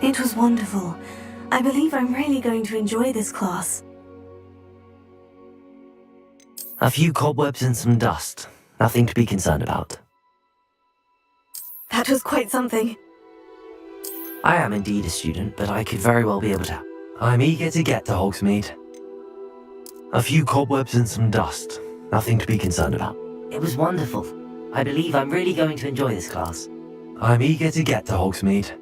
It was wonderful. I believe I'm really going to enjoy this class. A few cobwebs and some dust. Nothing to be concerned about. That was quite something. I am indeed a student, but I could very well be able to. I'm eager to get to Hogsmeade. A few cobwebs and some dust. Nothing to be concerned about. It was wonderful. I believe I'm really going to enjoy this class. I'm eager to get to Hogsmeade.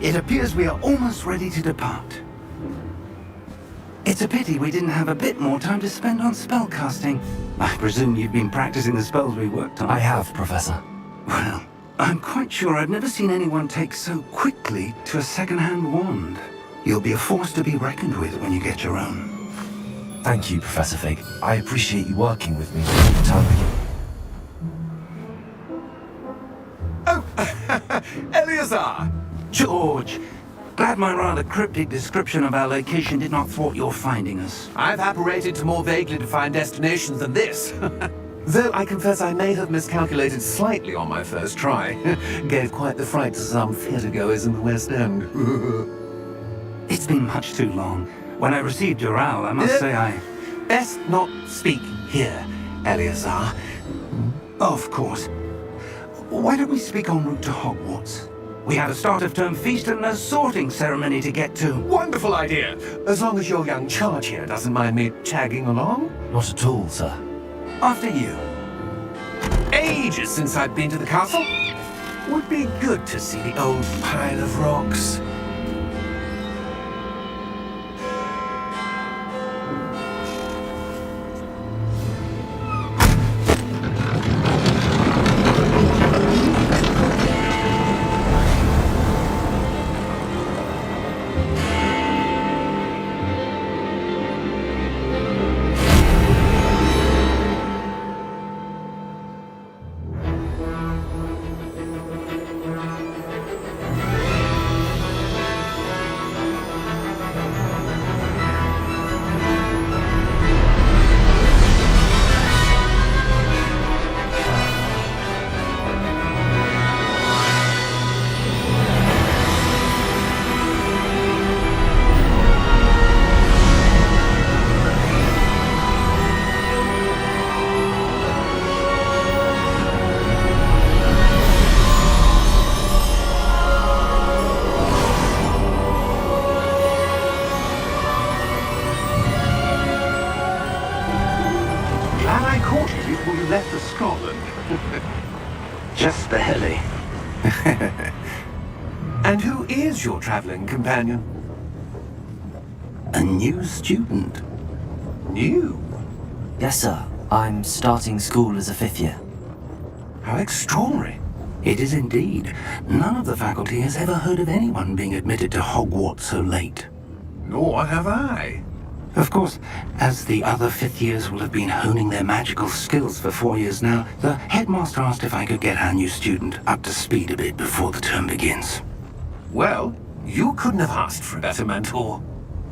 It appears we are almost ready to depart. It's a pity we didn't have a bit more time to spend on spellcasting. I presume you've been practicing the spells we worked on. I have, Professor. Well, I'm quite sure I've never seen anyone take so quickly to a second-hand wand. You'll be a force to be reckoned with when you get your own. Thank you, Professor Fig. I appreciate you working with me all the time again. Oh, Eleazar! George! Glad my rather cryptic description of our location did not thwart your finding us. I've apparated to more vaguely defined destinations than this. Though I confess I may have miscalculated slightly on my first try. Gave quite the fright to some theatregoers in the West End. It's been much too long. When I received your owl, I must say I... Best not speak here, Eleazar. Of course. Why don't we speak en route to Hogwarts? We have a start-of-term feast and a sorting ceremony to get to. Wonderful idea! As long as your young charge here doesn't mind me tagging along. Not at all, sir. After you. Ages since I've been to the castle. Would be good to see the old pile of rocks. Before you left for Scotland. Just barely. And who is your traveling companion? A new student. New? Yes, sir. I'm starting school as a 5th year. How extraordinary. It is indeed. None of the faculty has ever heard of anyone being admitted to Hogwarts so late. Nor have I. Of course, as the other 5th years will have been honing their magical skills for 4 years now, the headmaster asked if I could get our new student up to speed a bit before the term begins. Well, you couldn't have asked for a better mentor.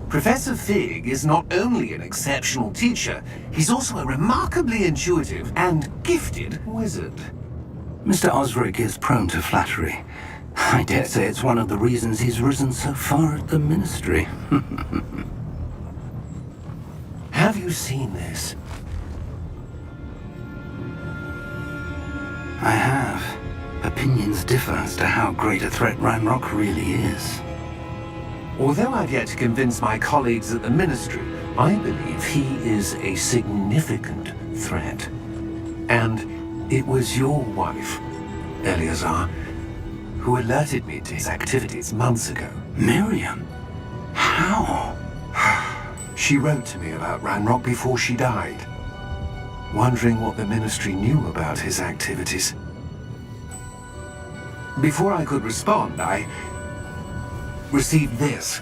Professor Fig is not only an exceptional teacher, he's also a remarkably intuitive and gifted wizard. Mr. Osric is prone to flattery. I dare say it's one of the reasons he's risen so far at the Ministry. Have you seen this? I have. Opinions differ as to how great a threat Ranrock really is. Although I've yet to convince my colleagues at the Ministry, I believe he is a significant threat. And it was your wife, Eleazar, who alerted me to his activities months ago. Miriam? How? She wrote to me about Ranrock before she died, wondering what the Ministry knew about his activities. Before I could respond, I received this.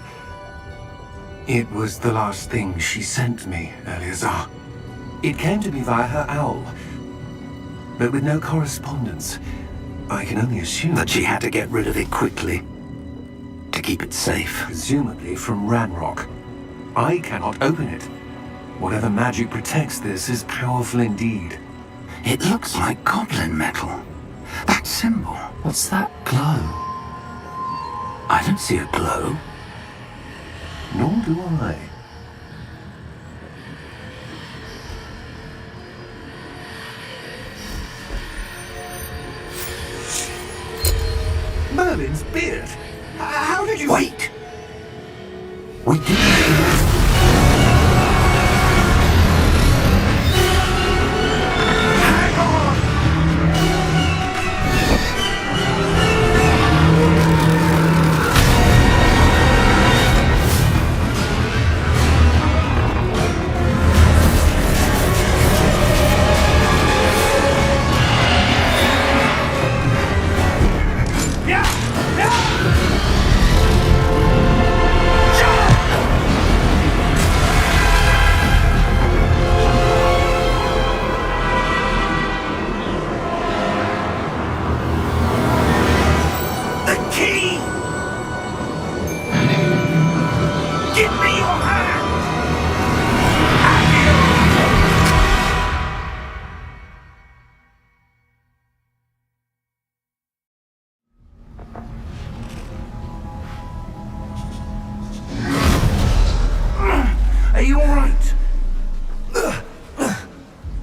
It was the last thing she sent me, Eleazar. It came to me via her owl, but with no correspondence. I can only assume That she had to get rid of it quickly. To keep it safe. presumably from Ranrock. I cannot open it. Whatever magic protects this is powerful indeed. It looks like goblin metal. That symbol. What's that glow? I don't see a glow. Nor do I. Merlin's beard. How did you... Wait! We didn't...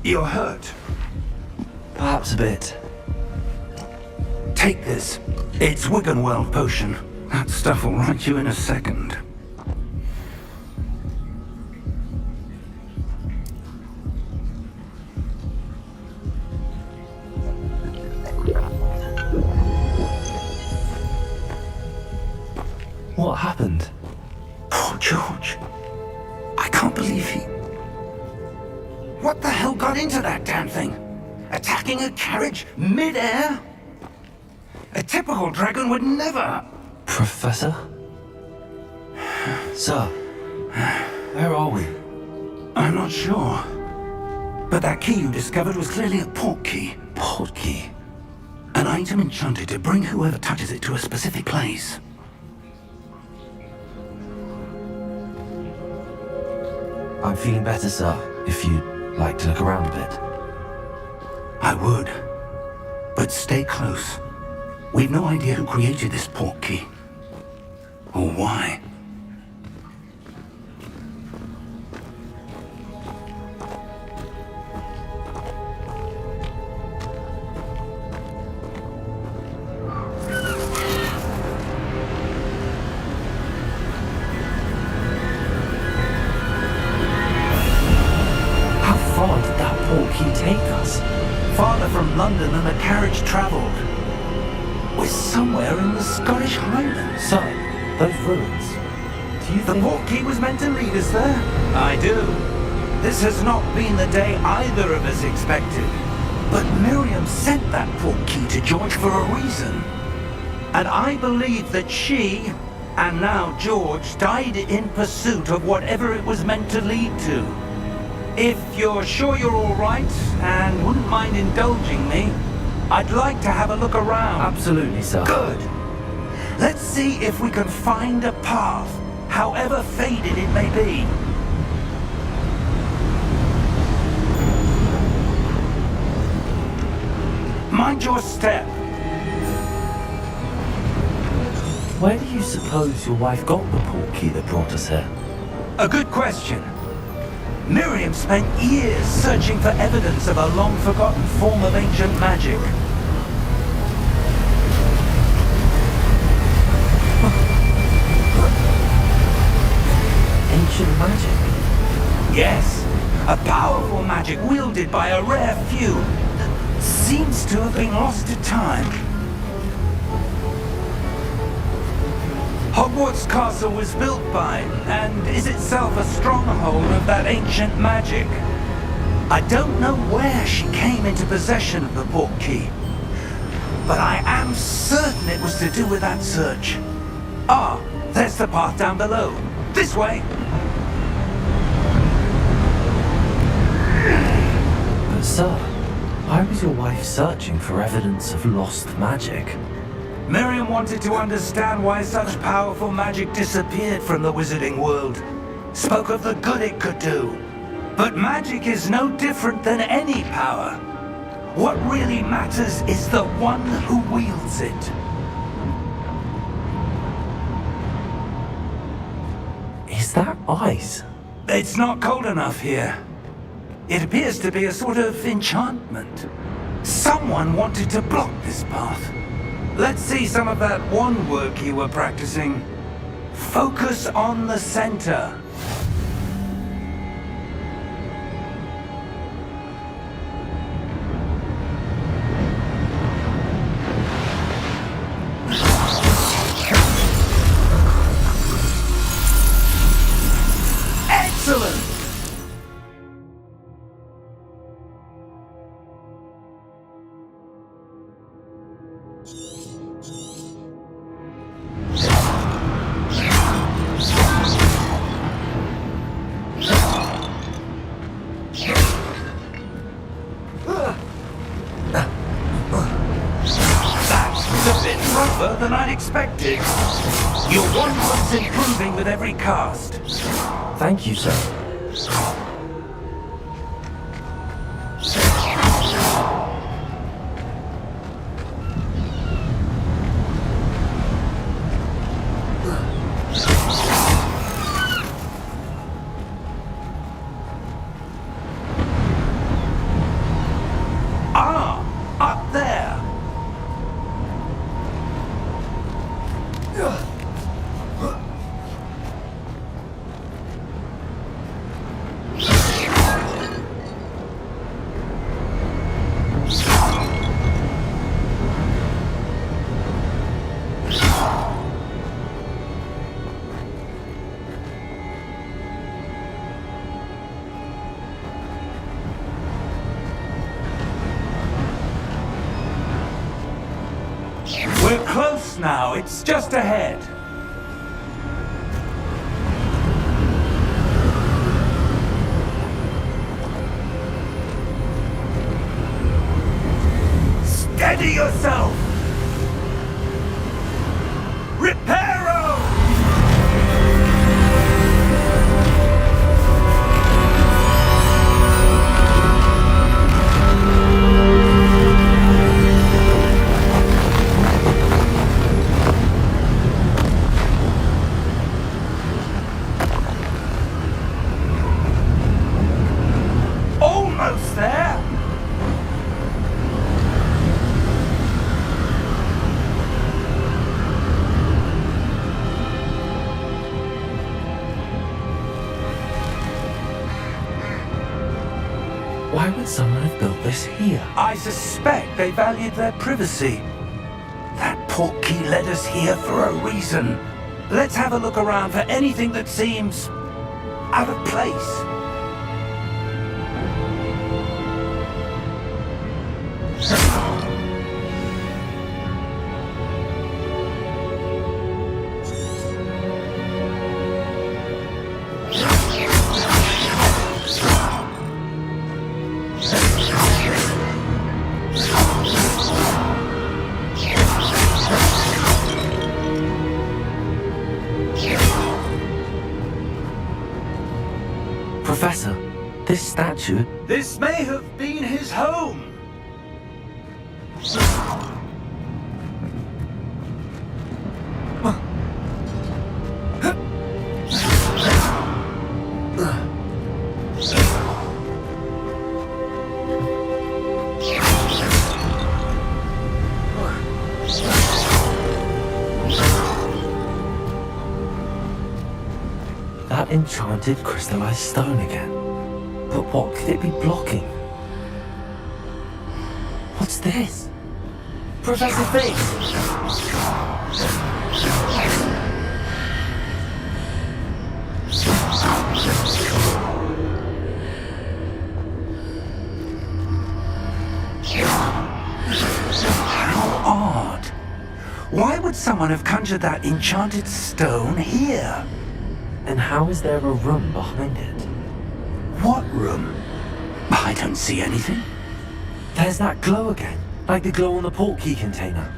You're hurt. Perhaps a bit. Take this. It's Wiggenweld potion. That stuff will right you in a second. What happened? Poor George. I can't believe he... What the hell got into that damn thing? Attacking a carriage mid-air? A typical dragon would never... Professor? Sir, where are we? I'm not sure. But that key you discovered was clearly a port key. Port key? An item enchanted to bring whoever touches it to a specific place. I'm feeling better, sir, if you'd like to look around a bit. I would. But stay close. We've no idea who created this port key. Or why. How far did that port key take us? Farther from London than the carriage travelled. We're somewhere in the Scottish Highlands. Sir, those ruins. Do you The think... port key was meant to lead us there? I do. This has not been the day either of us expected. But Miriam sent that port key to George for a reason. And I believe that she, and now George, died in pursuit of whatever it was meant to lead to. If you're sure you're all right, and wouldn't mind indulging me, I'd like to have a look around. Absolutely, sir. Good. Let's see if we can find a path, however faded it may be. Mind your step. Where do you suppose your wife got the port key that brought us here? A good question. Miriam spent years searching for evidence of a long-forgotten form of ancient magic. Ancient magic? Yes, a powerful magic wielded by a rare few that seems to have been lost to time. Hogwarts Castle was built by, and is itself a stronghold of that ancient magic. I don't know where she came into possession of the port key, but I am certain it was to do with that search. Ah, there's the path down below. This way! But sir, why was your wife searching for evidence of lost magic? Miriam wanted to understand why such powerful magic disappeared from the wizarding world. Spoke of the good it could do. But magic is no different than any power. What really matters is the one who wields it. Is that ice? It's not cold enough here. It appears to be a sort of enchantment. Someone wanted to block this path. Let's see some of that wand work you were practicing. Focus on the center. Excellent! That's a bit rougher than I'd expected. Your wand was improving with every cast. Thank you, sir. now. It's just ahead. Steady yourself! Reparo! Almost there! Why would someone have built this here? I suspect they valued their privacy. That portkey led us here for a reason. Let's have a look around for anything that seems out of place. Professor, this statue... This may have been his home. That enchanted crystallized stone again. But what could it be blocking? What's this? Professor Figgs! How odd. Why would someone have conjured that enchanted stone here? And how is there a room behind it? What room? I don't see anything. There's that glow again, like the glow on the portkey container.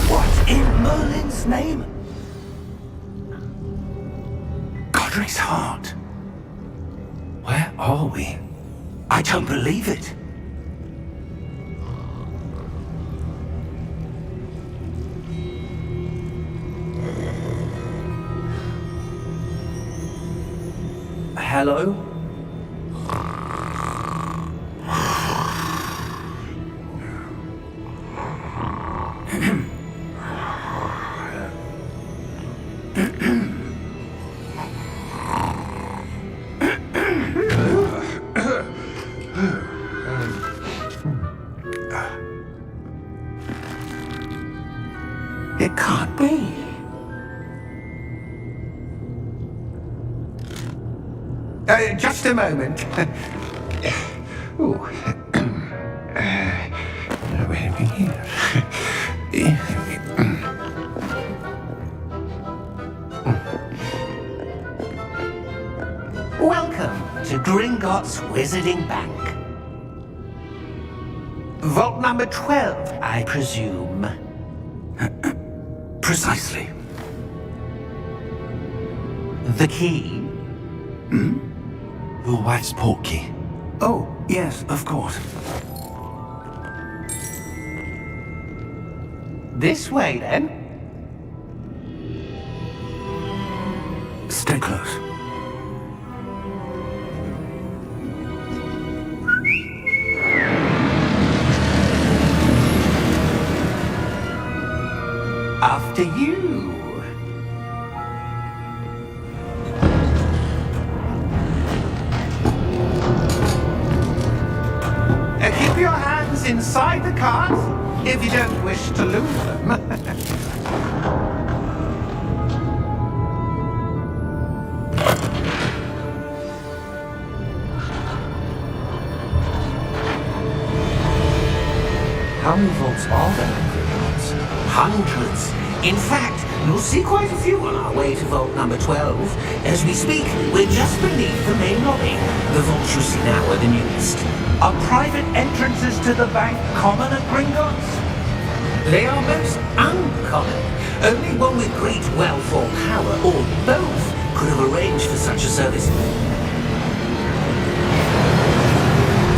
What in Merlin's name? Godric's heart. Where are we? I don't believe it. Hello? It can't be. Just a moment. Ooh. Wait a minute. Welcome to Gringotts Wizarding Bank. Vault number 12, I presume. Precisely. The key? Your wife's portkey. Oh, yes, of course. This way, then. Stay close. After you. Keep your hands inside the cart. How many vaults are there in Gringotts? Hundreds. In fact, you'll see quite a few on our way to vault number 12. As we speak, we're just beneath the main lobby. The vaults you see now are the newest. Are private entrances to the bank common at Gringotts? They are most uncommon. Only one with great wealth or power, or both, could have arranged for such a service.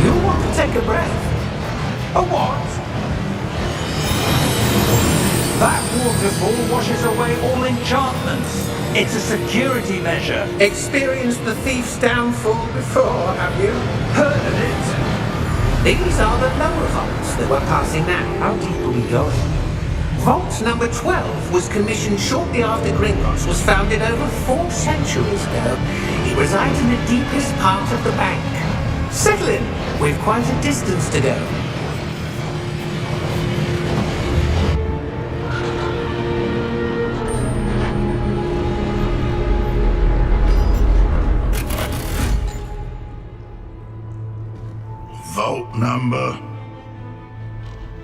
You'll want to take a breath. A what? That waterfall washes away all enchantments. It's a security measure. Experienced the thief's downfall before, have you? Heard of it? These are the lower vaults that we're passing now. How deep are we going? Vault number 12 was commissioned shortly after Gringotts was founded over 4 centuries ago. It resides in the deepest part of the bank. Settle in. We've quite a distance to go. Vault number?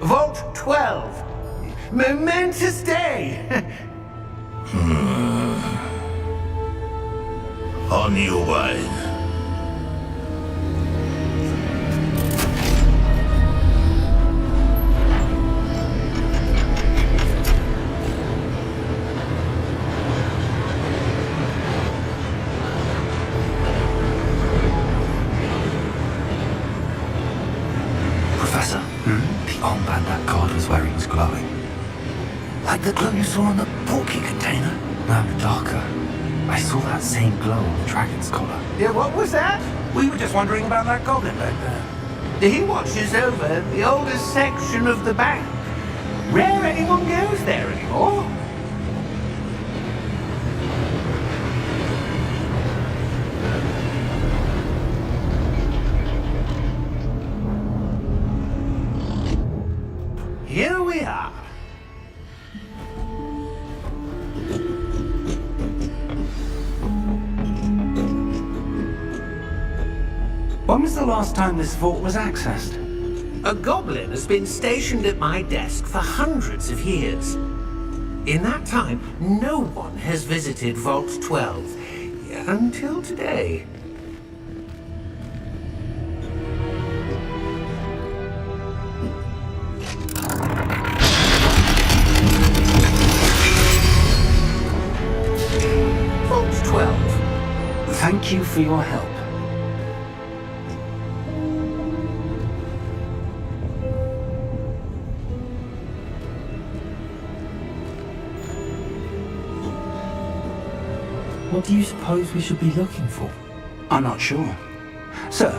Vault 12. Momentous day. On your way. Professor, the armband that guard was wearing is glowing. Like the glow you saw on the porky container? No, darker. I saw that same glow on the dragon's collar. Yeah, what was that? We were just wondering about that goblin back there. He watches over the oldest section of the bank. Rare anyone goes there anymore. Here we are. When was the last time this vault was accessed? A goblin has been stationed at my desk for hundreds of years. In that time, no one has visited Vault 12 until today. Vault 12. Thank you for your help. What do you suppose we should be looking for? I'm not sure. Sir,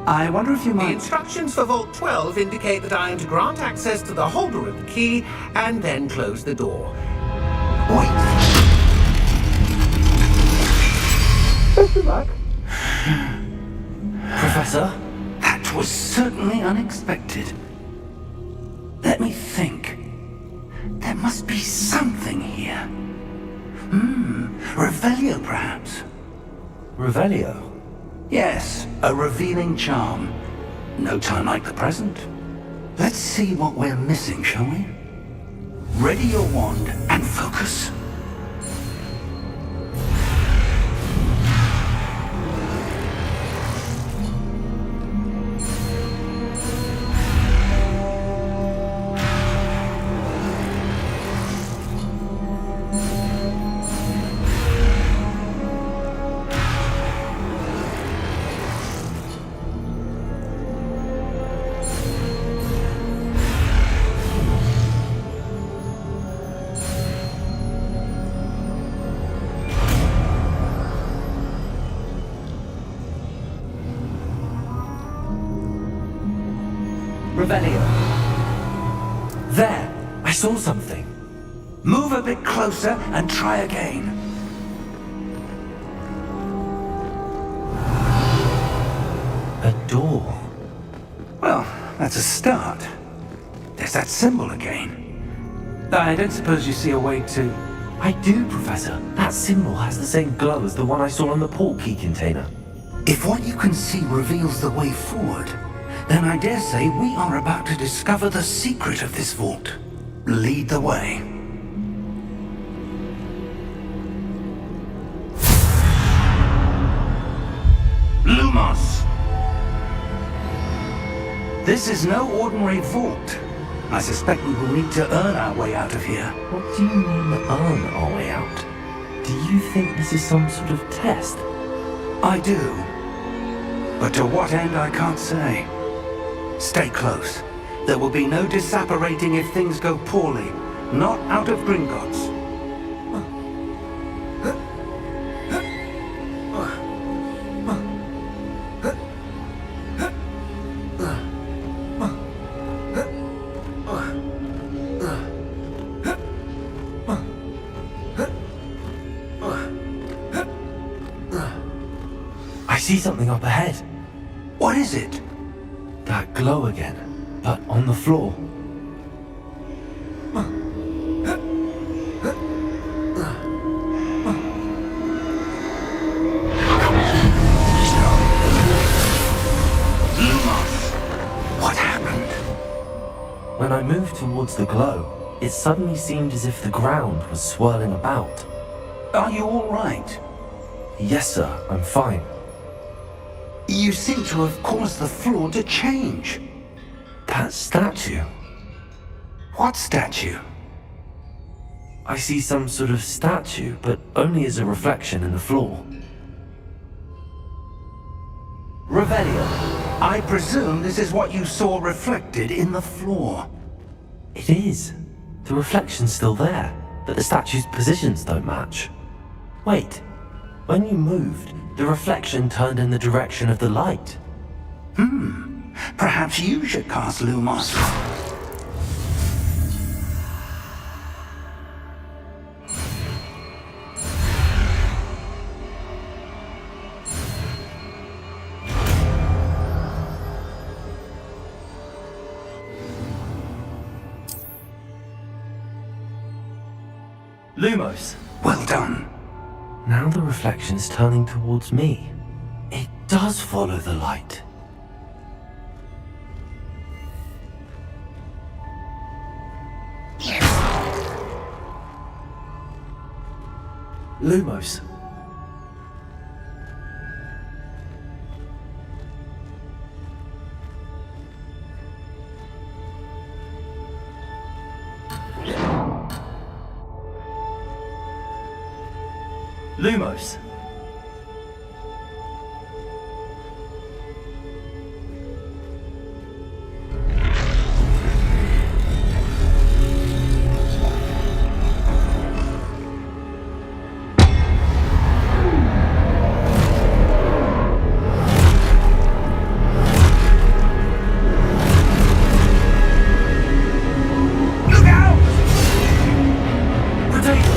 I wonder if you The might... instructions for Vault 12 indicate that I am to grant access to the holder of the key and then close the door. Wait. Best of luck. Professor? That was certainly unexpected. Let me think. There must be something here. Revelio, perhaps? Revelio? Yes, a revealing charm. No time like the present. Let's see what we're missing, shall we? Ready your wand and focus. Revelio. There! I saw something. Move a bit closer and try again. A door. Well, that's a start. There's that symbol again. I don't suppose you see a way to... I do, Professor. That symbol has the same glow as the one I saw on the portkey container. If what you can see reveals the way forward, then I dare say we are about to discover the secret of this vault. Lead the way. Lumos! This is no ordinary vault. I suspect we will need to earn our way out of here. What do you mean, earn our way out? Do you think this is some sort of test? I do. But to what end, I can't say. Stay close. There will be no disapparating if things go poorly. Not out of Gringotts. I see something up ahead. What is it? That glow again, but on the floor. What happened? When I moved towards the glow, it suddenly seemed as if the ground was swirling about. Are you all right? Yes, sir, I'm fine. You seem to have caused the floor to change. That statue. What statue? I see some sort of statue, but only as a reflection in the floor. Revelio, I presume this is what you saw reflected in the floor. It is. The reflection's still there, but the statue's positions don't match. Wait, when you moved, the reflection turned in the direction of the light. Perhaps you should cast Lumos. Lumos! Well done. Now the reflection is turning towards me. It does follow the light. Lumos. Lumos. Look out! Potato!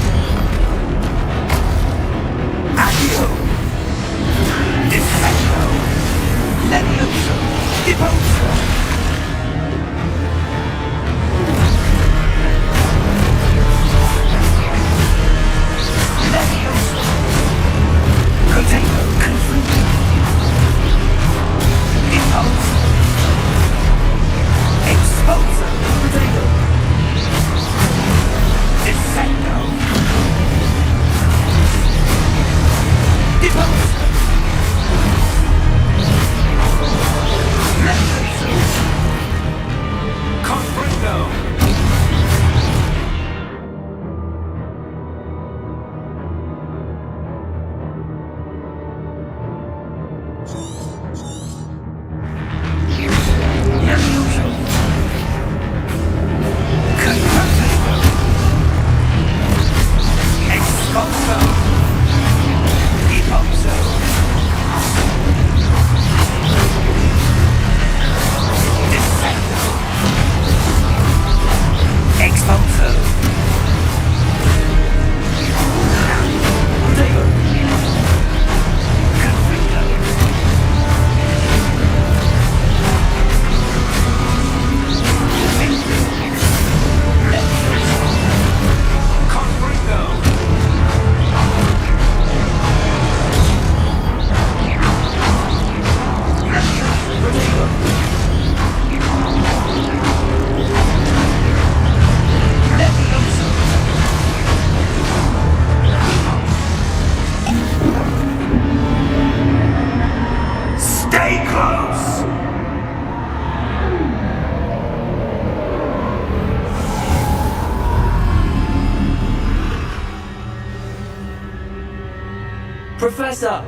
Professor!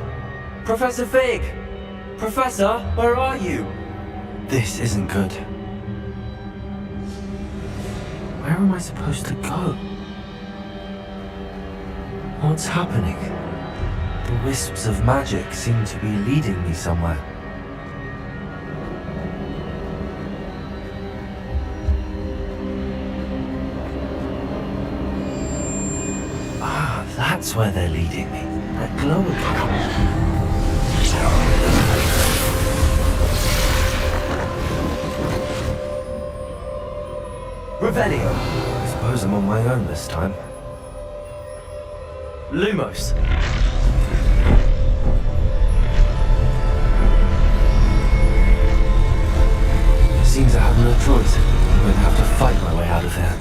Professor Fig! Professor, where are you? This isn't good. Where am I supposed to go? What's happening? The wisps of magic seem to be leading me somewhere. Ah, that's where they're leading me. That glow again. Revelio. I suppose I'm on my own this time. Lumos. Seems I have no choice. I'm going to have to fight my way out of here.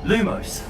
Lumos.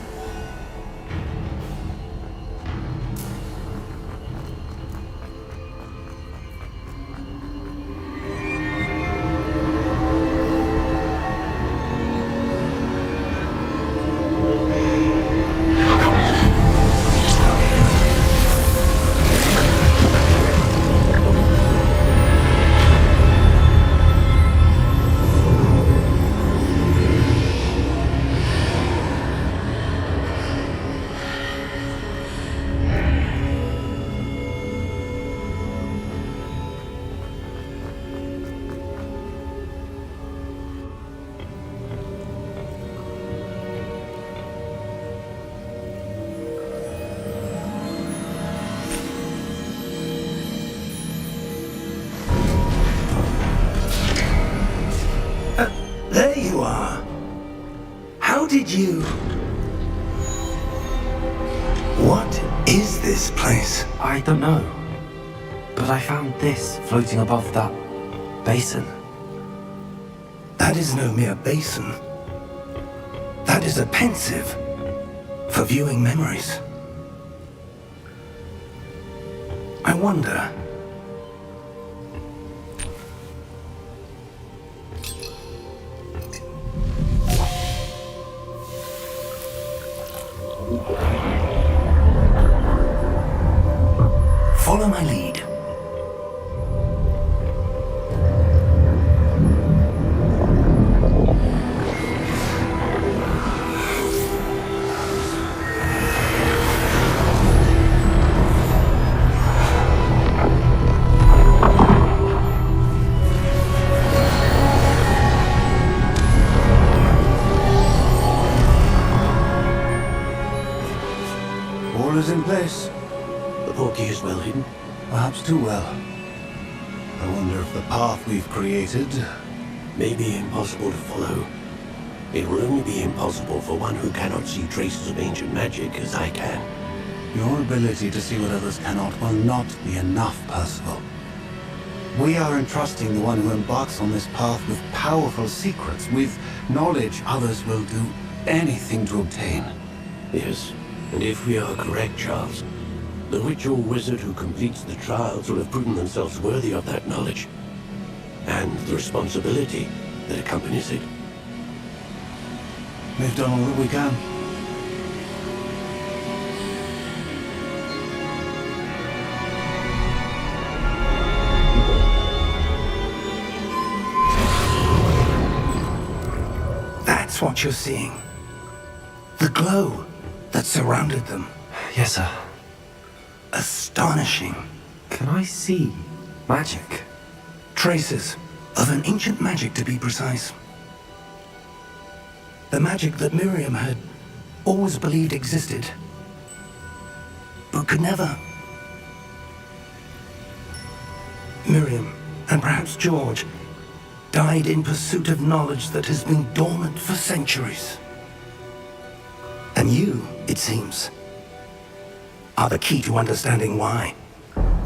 There you are. How did you... What is this place? I don't know. But I found this floating above that basin. That is no mere basin. That is a pensive for viewing memories. I wonder... Follow my lead. is in place. The portkey is well hidden. Perhaps too well. I wonder if the path we've created... May be impossible to follow. It will only be impossible for one who cannot see traces of ancient magic as I can. Your ability to see what others cannot will not be enough, Percival. We are entrusting the one who embarks on this path with powerful secrets, with knowledge others will do anything to obtain. Yes, and if we are correct, Charles, the witch or wizard who completes the trials will have proven themselves worthy of that knowledge, and the responsibility that accompanies it. We've done all that we can. That's what you're seeing. The glow that surrounded them. Yes, sir. Astonishing. Can I see magic? Traces of an ancient magic, to be precise. The magic that Miriam had always believed existed, but could never. Miriam, and perhaps George, died in pursuit of knowledge that has been dormant for centuries. And you, it seems, are the key to understanding why.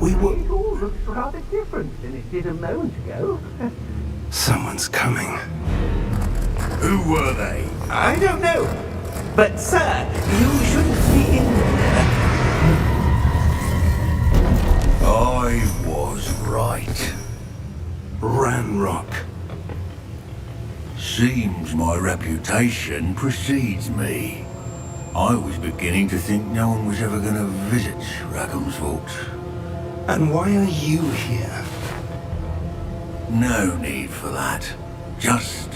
We were... It all looks rather different than it did a moment ago. Someone's coming. Who were they? I don't know. But, sir, you shouldn't be in there. I was right. Ranrock. Seems my reputation precedes me. I was beginning to think no one was ever going to visit Rackham's Vault. And why are you here? No need for that. Just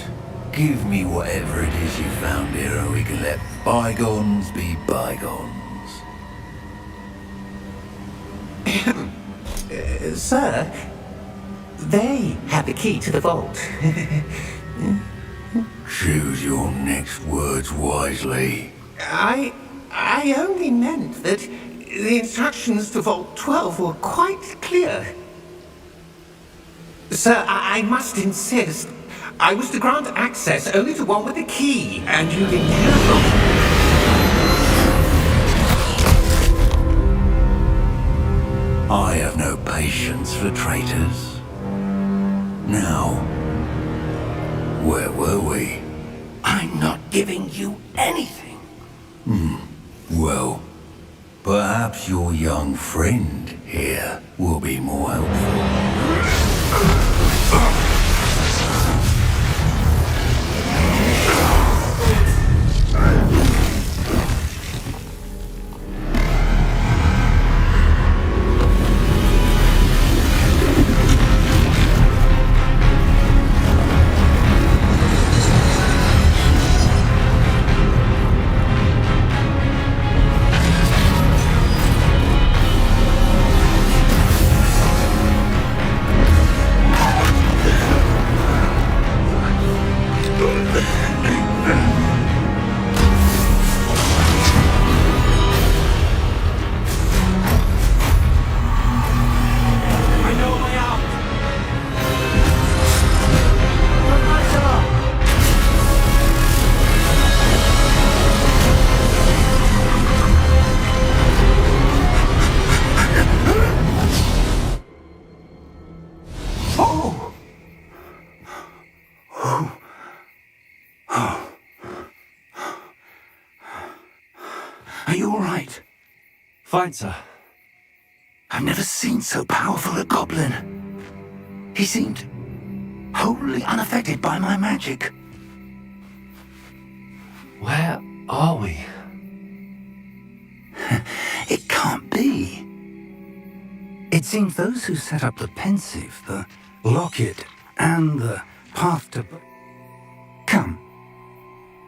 give me whatever it is you found here and we can let bygones be bygones. Sir, they have the key to the vault. Choose your next words wisely. I only meant that the instructions to Vault 12 were quite clear. Sir, I must insist. I was to grant access only to one with the key, and you didn't have them. I have no patience for traitors. Now, where were we? I'm not giving you anything. Well, perhaps your young friend here will be more helpful. Are you all right? Fine, sir. I've never seen so powerful a goblin. He seemed wholly unaffected by my magic. Where are we? It can't be. It seems those who set up the pensive, the locket, and the path to... Come.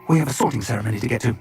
We have a sorting ceremony to get to.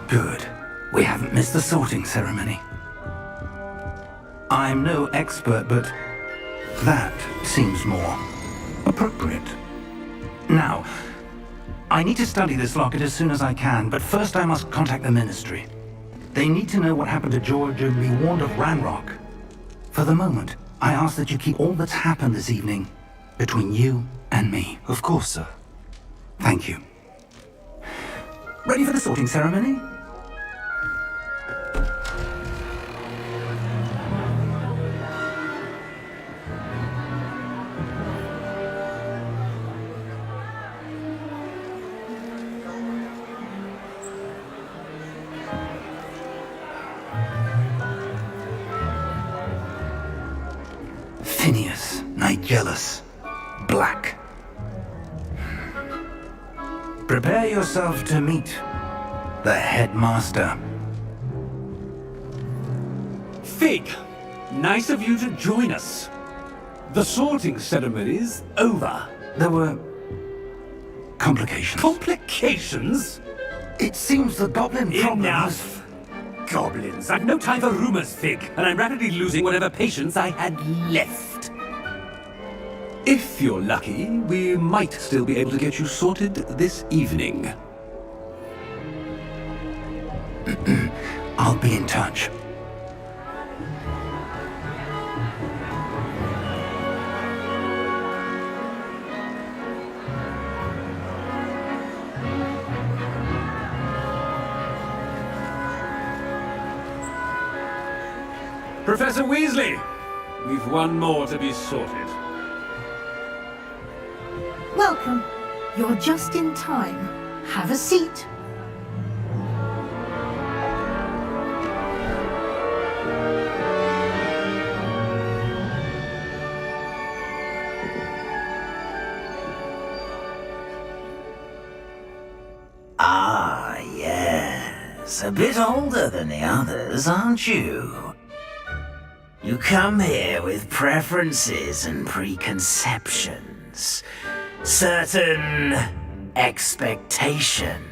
Good. We haven't missed the sorting ceremony. I'm no expert, but that seems more appropriate. Now, I need to study this locket as soon as I can, but first I must contact the Ministry. They need to know what happened to George and be warned of Ranrock. For the moment, I ask that you keep all that's happened this evening between you and me. Of course, sir. Thank you. Ready for the sorting ceremony? Phineas, Nigellus, Black. Prepare yourself to meet the headmaster. Fig, nice of you to join us. The sorting ceremony's over. There were complications. Complications? It seems the goblin problem was... Enough! Goblins. I've no time for rumors, Fig, and I'm rapidly losing whatever patience I had left. If you're lucky, we might still be able to get you sorted this evening. I'll be in touch. Professor Weasley, we've one more to be sorted. Welcome. You're just in time. Have a seat. Ah, yes. A bit older than the others, aren't you? You come here with preferences and preconceptions. Certain expectations.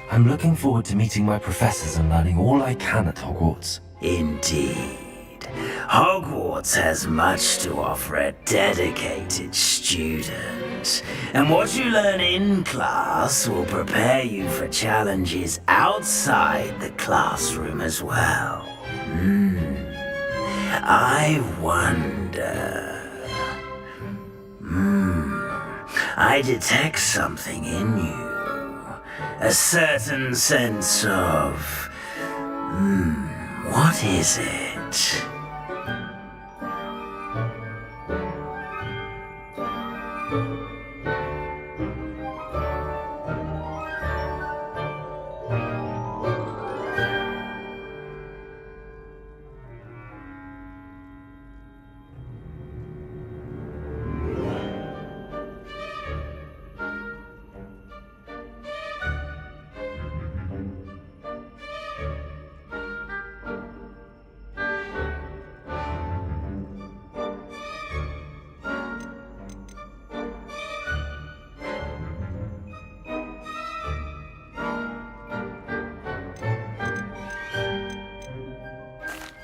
I'm looking forward to meeting my professors and learning all I can at Hogwarts. Indeed. Hogwarts has much to offer a dedicated student. And what you learn in class will prepare you for challenges outside the classroom as well. I wonder... I detect something in you. A certain sense of... what is it?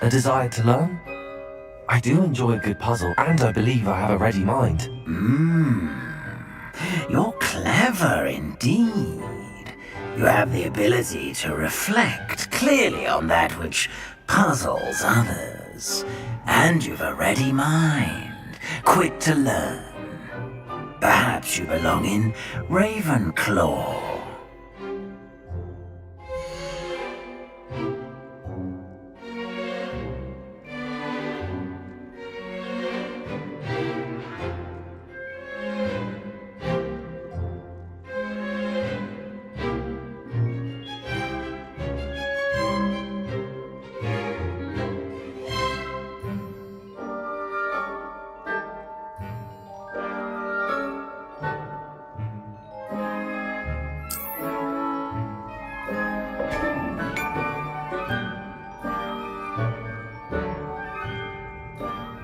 A desire to learn? I do enjoy a good puzzle, and I believe I have a ready mind. You're clever indeed. You have the ability to reflect clearly on that which puzzles others. And you've a ready mind, quick to learn. Perhaps you belong in Ravenclaw.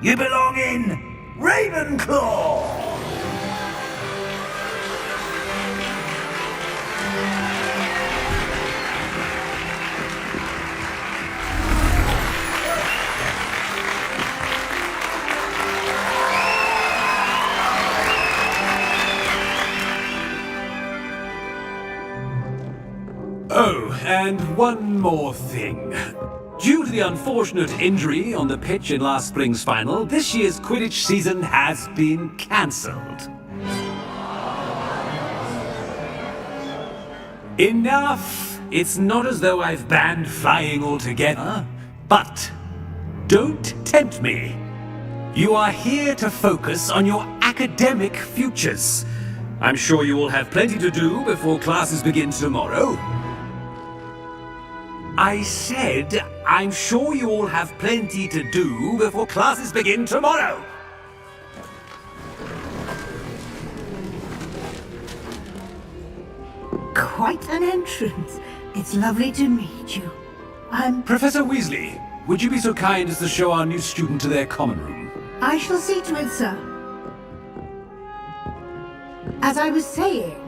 You belong in Ravenclaw! Oh, and one more thing. Due to the unfortunate injury on the pitch in last spring's final, this year's Quidditch season has been cancelled. Enough! It's not as though I've banned flying altogether, but don't tempt me. You are here to focus on your academic futures. I'm sure you will have plenty to do before classes begin tomorrow. I said, I'm sure you all have plenty to do before classes begin tomorrow. Quite an entrance. It's lovely to meet you. Professor Weasley, would you be so kind as to show our new student to their common room? I shall see to it, sir. As I was saying,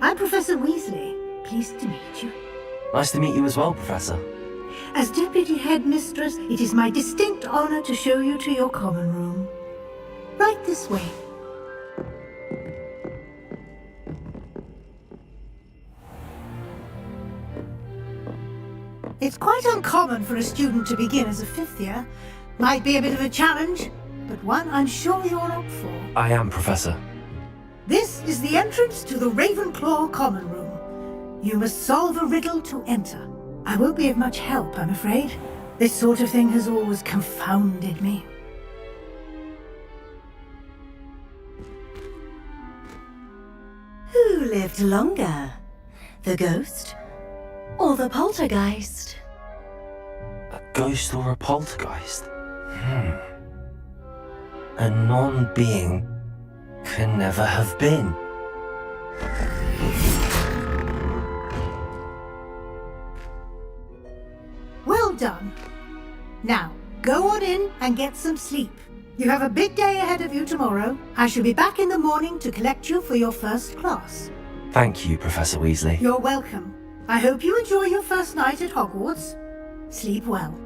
I'm Professor Weasley. Pleased to meet you. Nice to meet you as well, Professor. As Deputy Headmistress, it is my distinct honor to show you to your common room. Right this way. It's quite uncommon for a student to begin as a fifth year. Might be a bit of a challenge, but one I'm sure you're up for. I am, Professor. This is the entrance to the Ravenclaw common room. You must solve a riddle to enter. I won't be of much help, I'm afraid. This sort of thing has always confounded me. Who lived longer? The ghost or the poltergeist? A ghost or a poltergeist? A non-being can never have been. Well done. Now, go on in and get some sleep. You have a big day ahead of you tomorrow. I shall be back in the morning to collect you for your first class. Thank you, Professor Weasley. You're welcome. I hope you enjoy your first night at Hogwarts. Sleep well.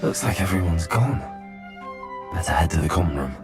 Looks like everyone's gone. Better head to the common room.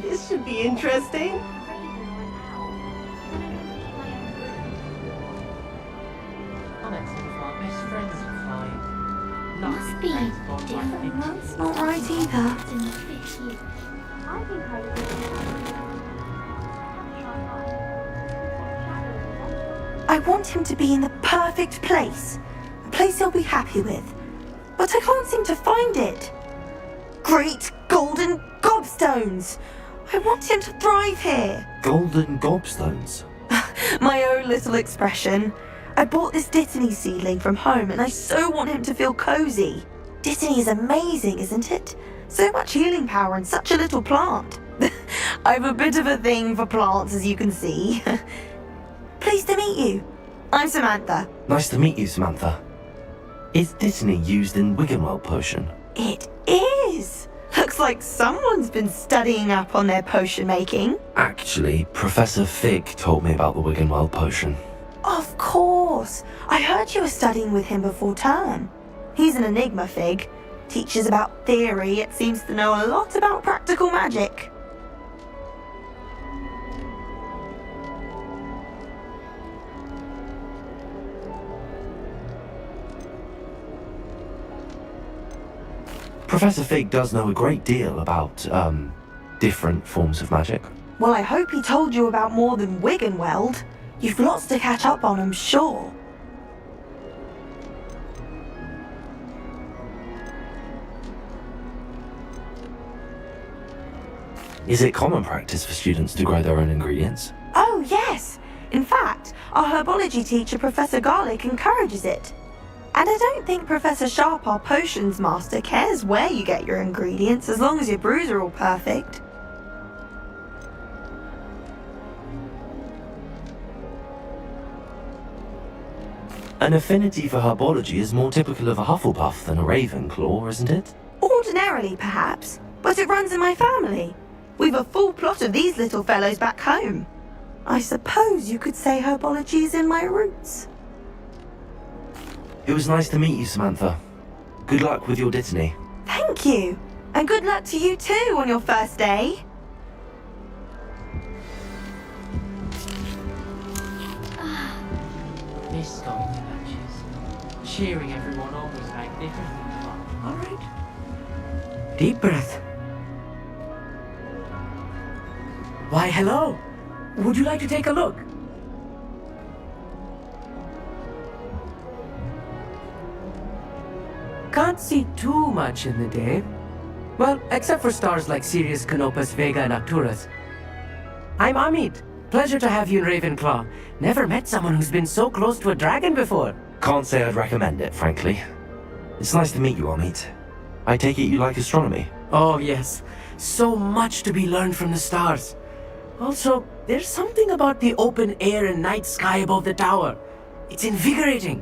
This should be interesting. Must be different. That's not right either. I want him to be in the perfect place. A place he'll be happy with. But I can't seem to find it. Great golden gobstones! I want him to thrive here. Golden gobstones? My own little expression. I bought this Dittany seedling from home and I so want him to feel cozy. Dittany is amazing, isn't it? So much healing power in such a little plant. I have a bit of a thing for plants, as you can see. Pleased to meet you. I'm Samantha. Nice to meet you, Samantha. Is Dittany used in Wiggenweld potion? It is. Looks like someone's been studying up on their potion making. Actually, Professor Fig told me about the Wiggenweld potion. Of course. I heard you were studying with him before term. He's an enigma, Fig. Teaches about theory, it seems to know a lot about practical magic. Professor Fig does know a great deal about, different forms of magic. Well, I hope he told you about more than Wiggenweld. You've lots to catch up on, I'm sure. Is it common practice for students to grow their own ingredients? Oh, yes! In fact, our herbology teacher, Professor Garlic, encourages it. And I don't think Professor Sharp, our potions master, cares where you get your ingredients as long as your brews are all perfect. An affinity for herbology is more typical of a Hufflepuff than a Ravenclaw, isn't it? Ordinarily, perhaps, but it runs in my family. We've a full plot of these little fellows back home. I suppose you could say herbology is in my roots. It was nice to meet you, Samantha. Good luck with your Dittany. Thank you, and good luck to you too on your first day. Miss going to lectures. Cheering everyone on was magnificent fun. Alright. Deep breath. Why, hello. Would you like to take a look? Can't see too much in the day. Well, except for stars like Sirius, Canopus, Vega, and Arcturus. I'm Amit. Pleasure to have you in Ravenclaw. Never met someone who's been so close to a dragon before. Can't say I'd recommend it, frankly. It's nice to meet you, Amit. I take it you like astronomy? Oh, yes. So much to be learned from the stars. Also, there's something about the open air and night sky above the tower. It's invigorating.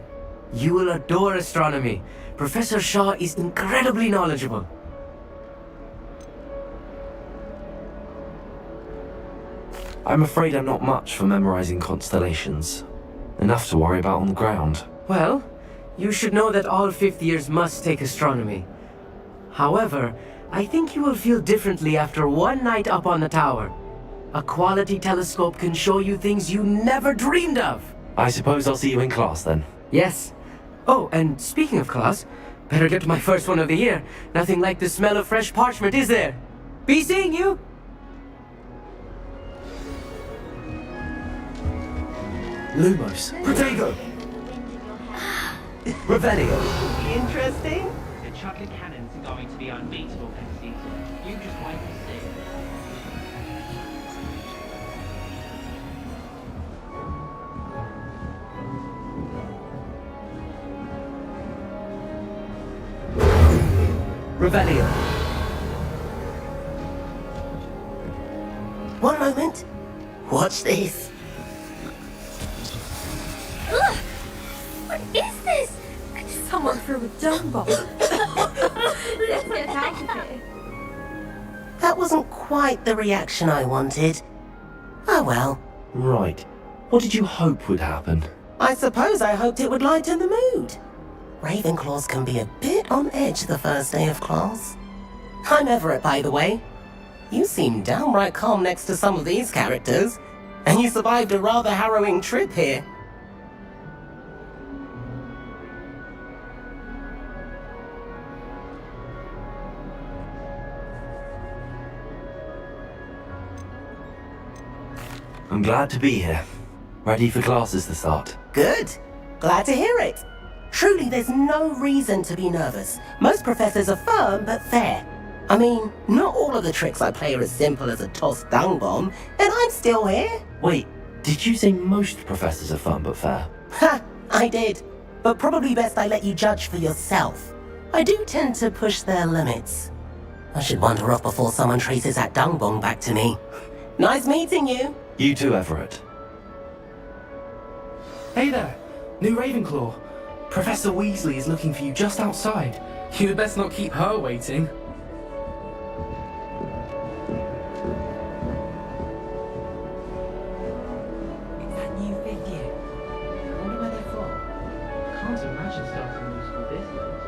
You will adore astronomy. Professor Shaw is incredibly knowledgeable. I'm afraid I'm not much for memorizing constellations. Enough to worry about on the ground. Well, you should know that all fifth years must take astronomy. However, I think you will feel differently after one night up on the tower. A quality telescope can show you things you never dreamed of. I suppose I'll see you in class then. Yes. Oh, and speaking of class, better get to my first one of the year. Nothing like the smell of fresh parchment, is there? Be seeing you! Lumos. Protego. Revelio. Interesting. The chocolate cannons are going to be unbeatable next season. You just wait and see. Revelio. One moment. Watch this. What is this? Someone threw a dung bomb. Let's get out of here. That wasn't quite the reaction I wanted. Oh well. Right. What did you hope would happen? I suppose I hoped it would lighten the mood. Ravenclaws can be a bit on edge the first day of class. I'm Everett, by the way. You seem downright calm next to some of these characters, and you survived a rather harrowing trip here. I'm glad to be here. Ready for classes to start. Good. Glad to hear it. Truly, there's no reason to be nervous. Most professors are firm but fair. I mean, not all of the tricks I play are as simple as a tossed dung bomb, and I'm still here. Wait, did you say most professors are fun but fair? Ha! I did. But probably best I let you judge for yourself. I do tend to push their limits. I should wander off before someone traces that dung bomb back to me. Nice meeting you. You too, Everett. Hey there, new Ravenclaw. Professor Weasley is looking for you just outside. You'd best not keep her waiting. It's that new fifth year. I wonder where they're from. Can't imagine starting new school this late.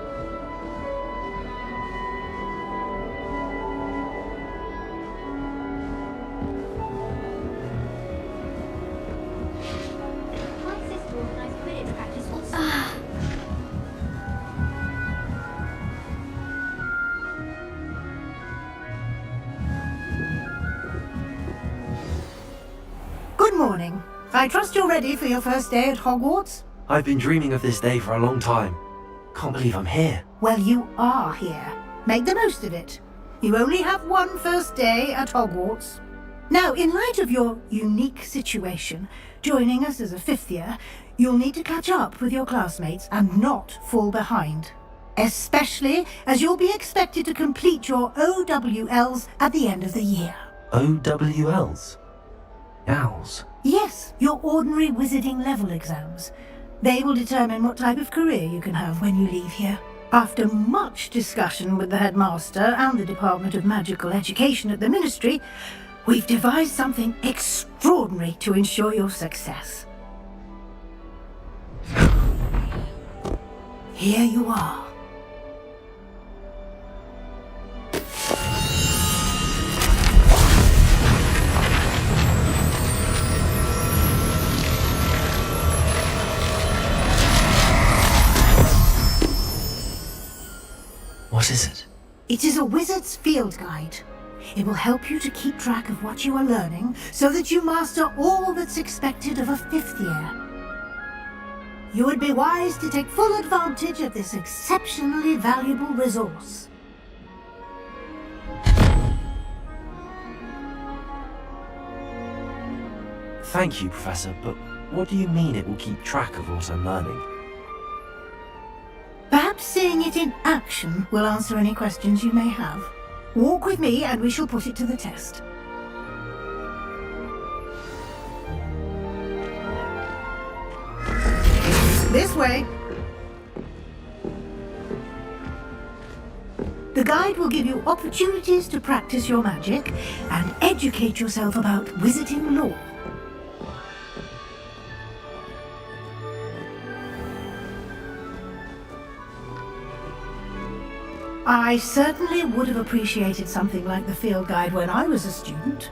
Good morning. I trust you're ready for your first day at Hogwarts? I've been dreaming of this day for a long time. Can't believe I'm here. Well, you are here. Make the most of it. You only have one first day at Hogwarts. Now, in light of your unique situation, joining us as a fifth year, you'll need to catch up with your classmates and not fall behind. Especially as you'll be expected to complete your OWLs at the end of the year. OWLs? Owls? Yes, your ordinary wizarding level exams. They will determine what type of career you can have when you leave here. After much discussion with the headmaster and the Department of Magical Education at the Ministry, we've devised something extraordinary to ensure your success. Here you are. What is it? It is a wizard's field guide. It will help you to keep track of what you are learning so that you master all that's expected of a fifth year. You would be wise to take full advantage of this exceptionally valuable resource. Thank you, Professor, but what do you mean it will keep track of what I'm learning? Perhaps seeing it in action will answer any questions you may have. Walk with me and we shall put it to the test. This way. The guide will give you opportunities to practice your magic and educate yourself about wizarding lore. I certainly would have appreciated something like the field guide when I was a student.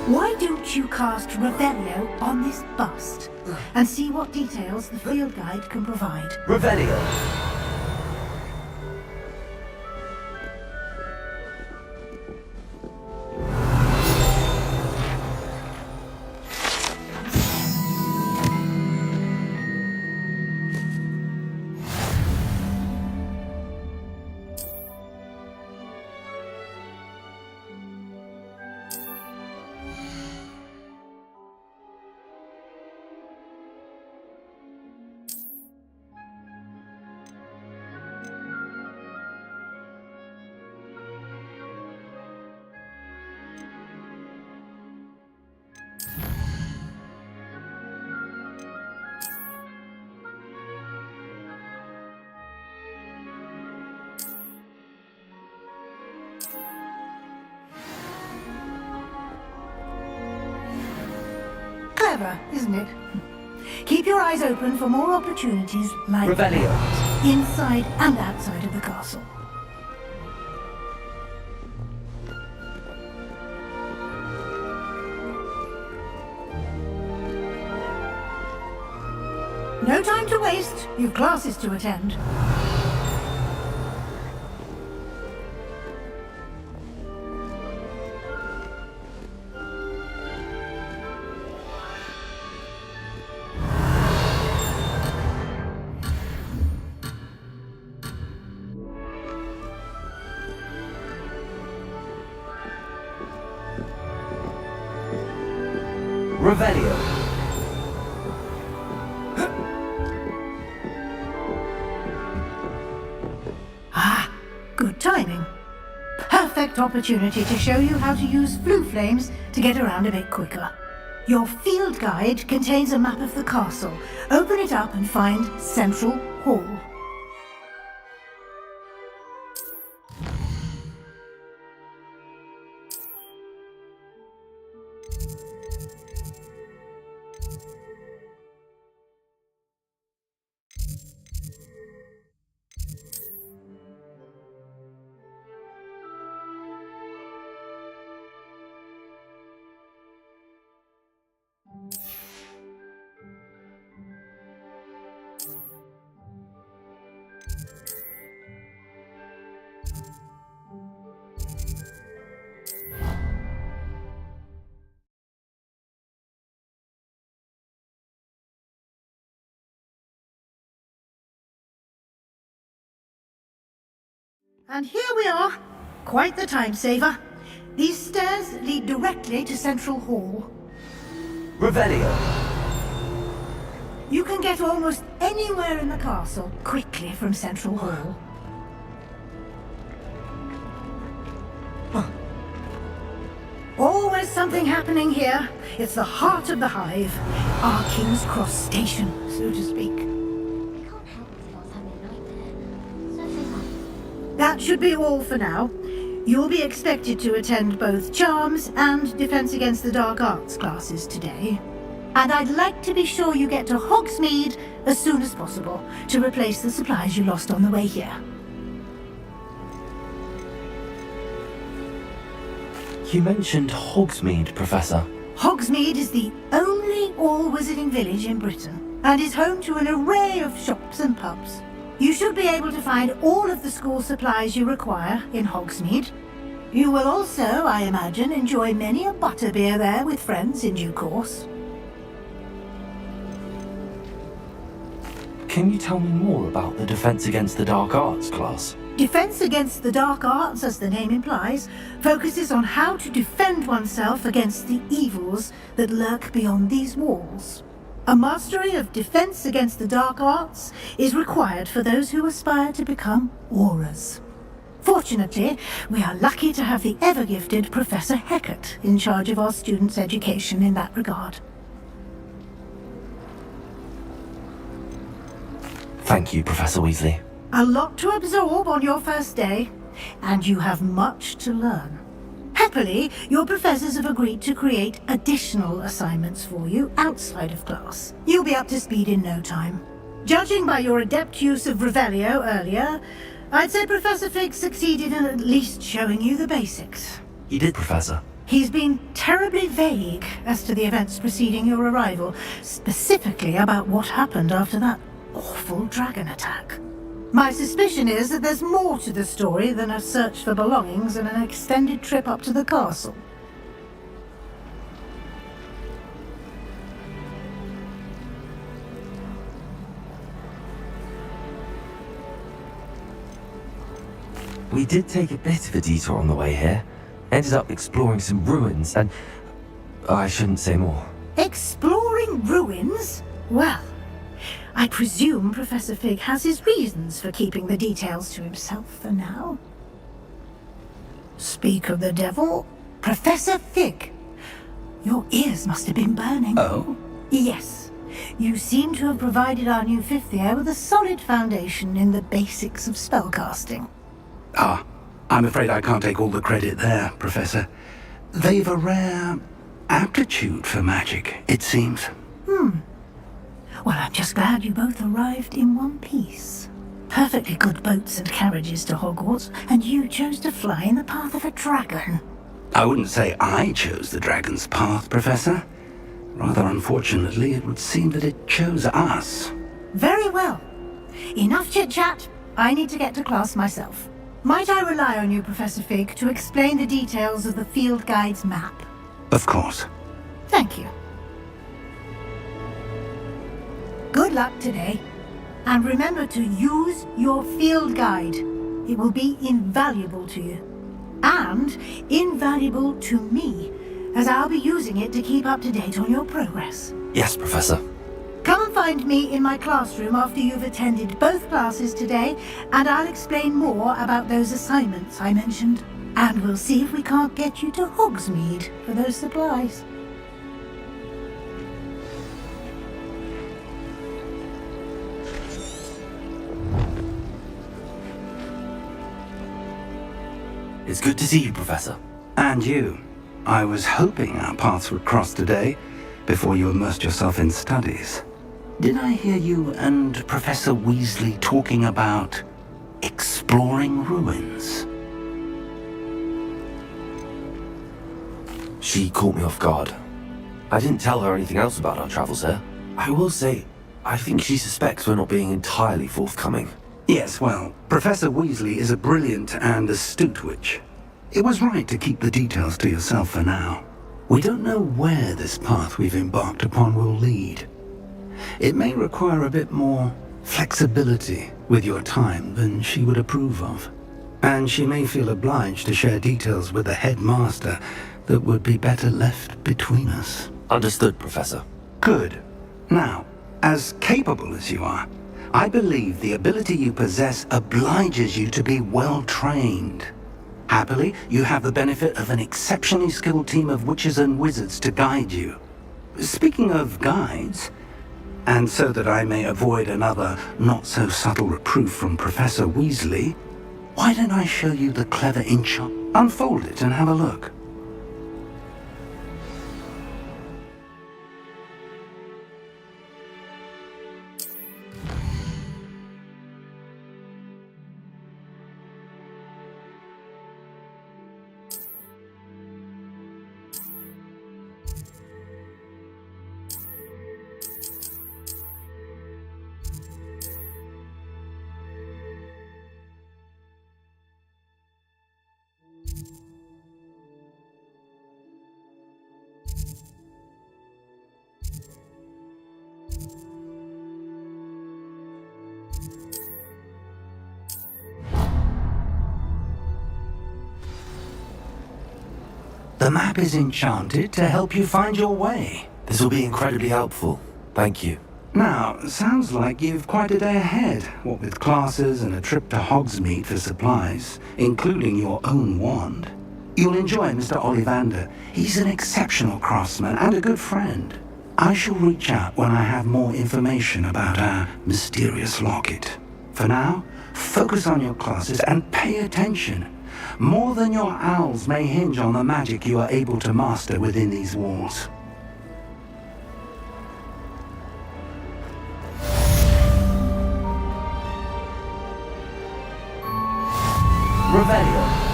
Why don't you cast Revelio on this bust and see what details the field guide can provide? Revelio! Clever, isn't it? Keep your eyes open for more opportunities like Revelio. that, inside and outside of the castle. No time to waste. You've classes to attend. Revelio. Ah, good timing. Perfect opportunity to show you how to use flue flames to get around a bit quicker. Your field guide contains a map of the castle. Open it up and find Central Hall. And here we are. Quite the time saver. These stairs lead directly to Central Hall. Revelio. You can get almost anywhere in the castle quickly from Central Hall. Always something happening here. It's the heart of the hive. Our King's Cross station, so to speak. That should be all for now. You'll be expected to attend both Charms and Defense Against the Dark Arts classes today. And I'd like to be sure you get to Hogsmeade as soon as possible to replace the supplies you lost on the way here. You mentioned Hogsmeade, Professor. Hogsmeade is the only all-wizarding village in Britain and is home to an array of shops and pubs. You should be able to find all of the school supplies you require in Hogsmeade. You will also, I imagine, enjoy many a butterbeer there with friends in due course. Can you tell me more about the Defense Against the Dark Arts class? Defense Against the Dark Arts, as the name implies, focuses on how to defend oneself against the evils that lurk beyond these walls. A mastery of Defense Against the Dark Arts is required for those who aspire to become Aurors. Fortunately, we are lucky to have the ever-gifted Professor Hecat in charge of our students' education in that regard. Thank you, Professor Weasley. A lot to absorb on your first day, and you have much to learn. Happily, your professors have agreed to create additional assignments for you outside of class. You'll be up to speed in no time. Judging by your adept use of Revelio earlier, I'd say Professor Fig succeeded in at least showing you the basics. He did, Professor. He's been terribly vague as to the events preceding your arrival, specifically about what happened after that awful dragon attack. My suspicion is that there's more to the story than a search for belongings and an extended trip up to the castle. We did take a bit of a detour on the way here. Ended up exploring some ruins and... I shouldn't say more. Exploring ruins? Well, I presume Professor Fig has his reasons for keeping the details to himself for now. Speak of the devil, Professor Fig. Your ears must have been burning. Oh? Yes. You seem to have provided our new fifth year with a solid foundation in the basics of spellcasting. Ah, I'm afraid I can't take all the credit there, Professor. They've a rare aptitude for magic, it seems. Well, I'm just glad you both arrived in one piece. Perfectly good boats and carriages to Hogwarts, and you chose to fly in the path of a dragon. I wouldn't say I chose the dragon's path, Professor. Rather unfortunately, it would seem that it chose us. Very well. Enough chit-chat. I need to get to class myself. Might I rely on you, Professor Fig, to explain the details of the field guide's map? Of course. Thank you. Good luck today. And remember to use your field guide. It will be invaluable to you. And invaluable to me, as I'll be using it to keep up to date on your progress. Yes, Professor. Come and find me in my classroom after you've attended both classes today, and I'll explain more about those assignments I mentioned. And we'll see if we can't get you to Hogsmeade for those supplies. It's good to see you, Professor. And you. I was hoping our paths would cross today, before you immersed yourself in studies. Did I hear you and Professor Weasley talking about exploring ruins? She caught me off guard. I didn't tell her anything else about our travels here. I will say, I think she suspects we're not being entirely forthcoming. Yes, well, Professor Weasley is a brilliant and astute witch. It was right to keep the details to yourself for now. We don't know where this path we've embarked upon will lead. It may require a bit more flexibility with your time than she would approve of. And she may feel obliged to share details with the headmaster that would be better left between us. Understood, Professor. Good. Now, as capable as you are, I believe the ability you possess obliges you to be well trained. Happily, you have the benefit of an exceptionally skilled team of witches and wizards to guide you. Speaking of guides, and so that I may avoid another not-so-subtle reproof from Professor Weasley, why don't I show you the clever enchant? Unfold it and have a look. The map is enchanted to help you find your way. This will be incredibly helpful. Thank you. Now, sounds like you've quite a day ahead, what with classes and a trip to Hogsmeade for supplies, including your own wand. You'll enjoy Mr. Ollivander. He's an exceptional craftsman and a good friend. I shall reach out when I have more information about our mysterious locket. For now, focus on your classes and pay attention. More than your owls may hinge on the magic you are able to master within these walls. Revelio.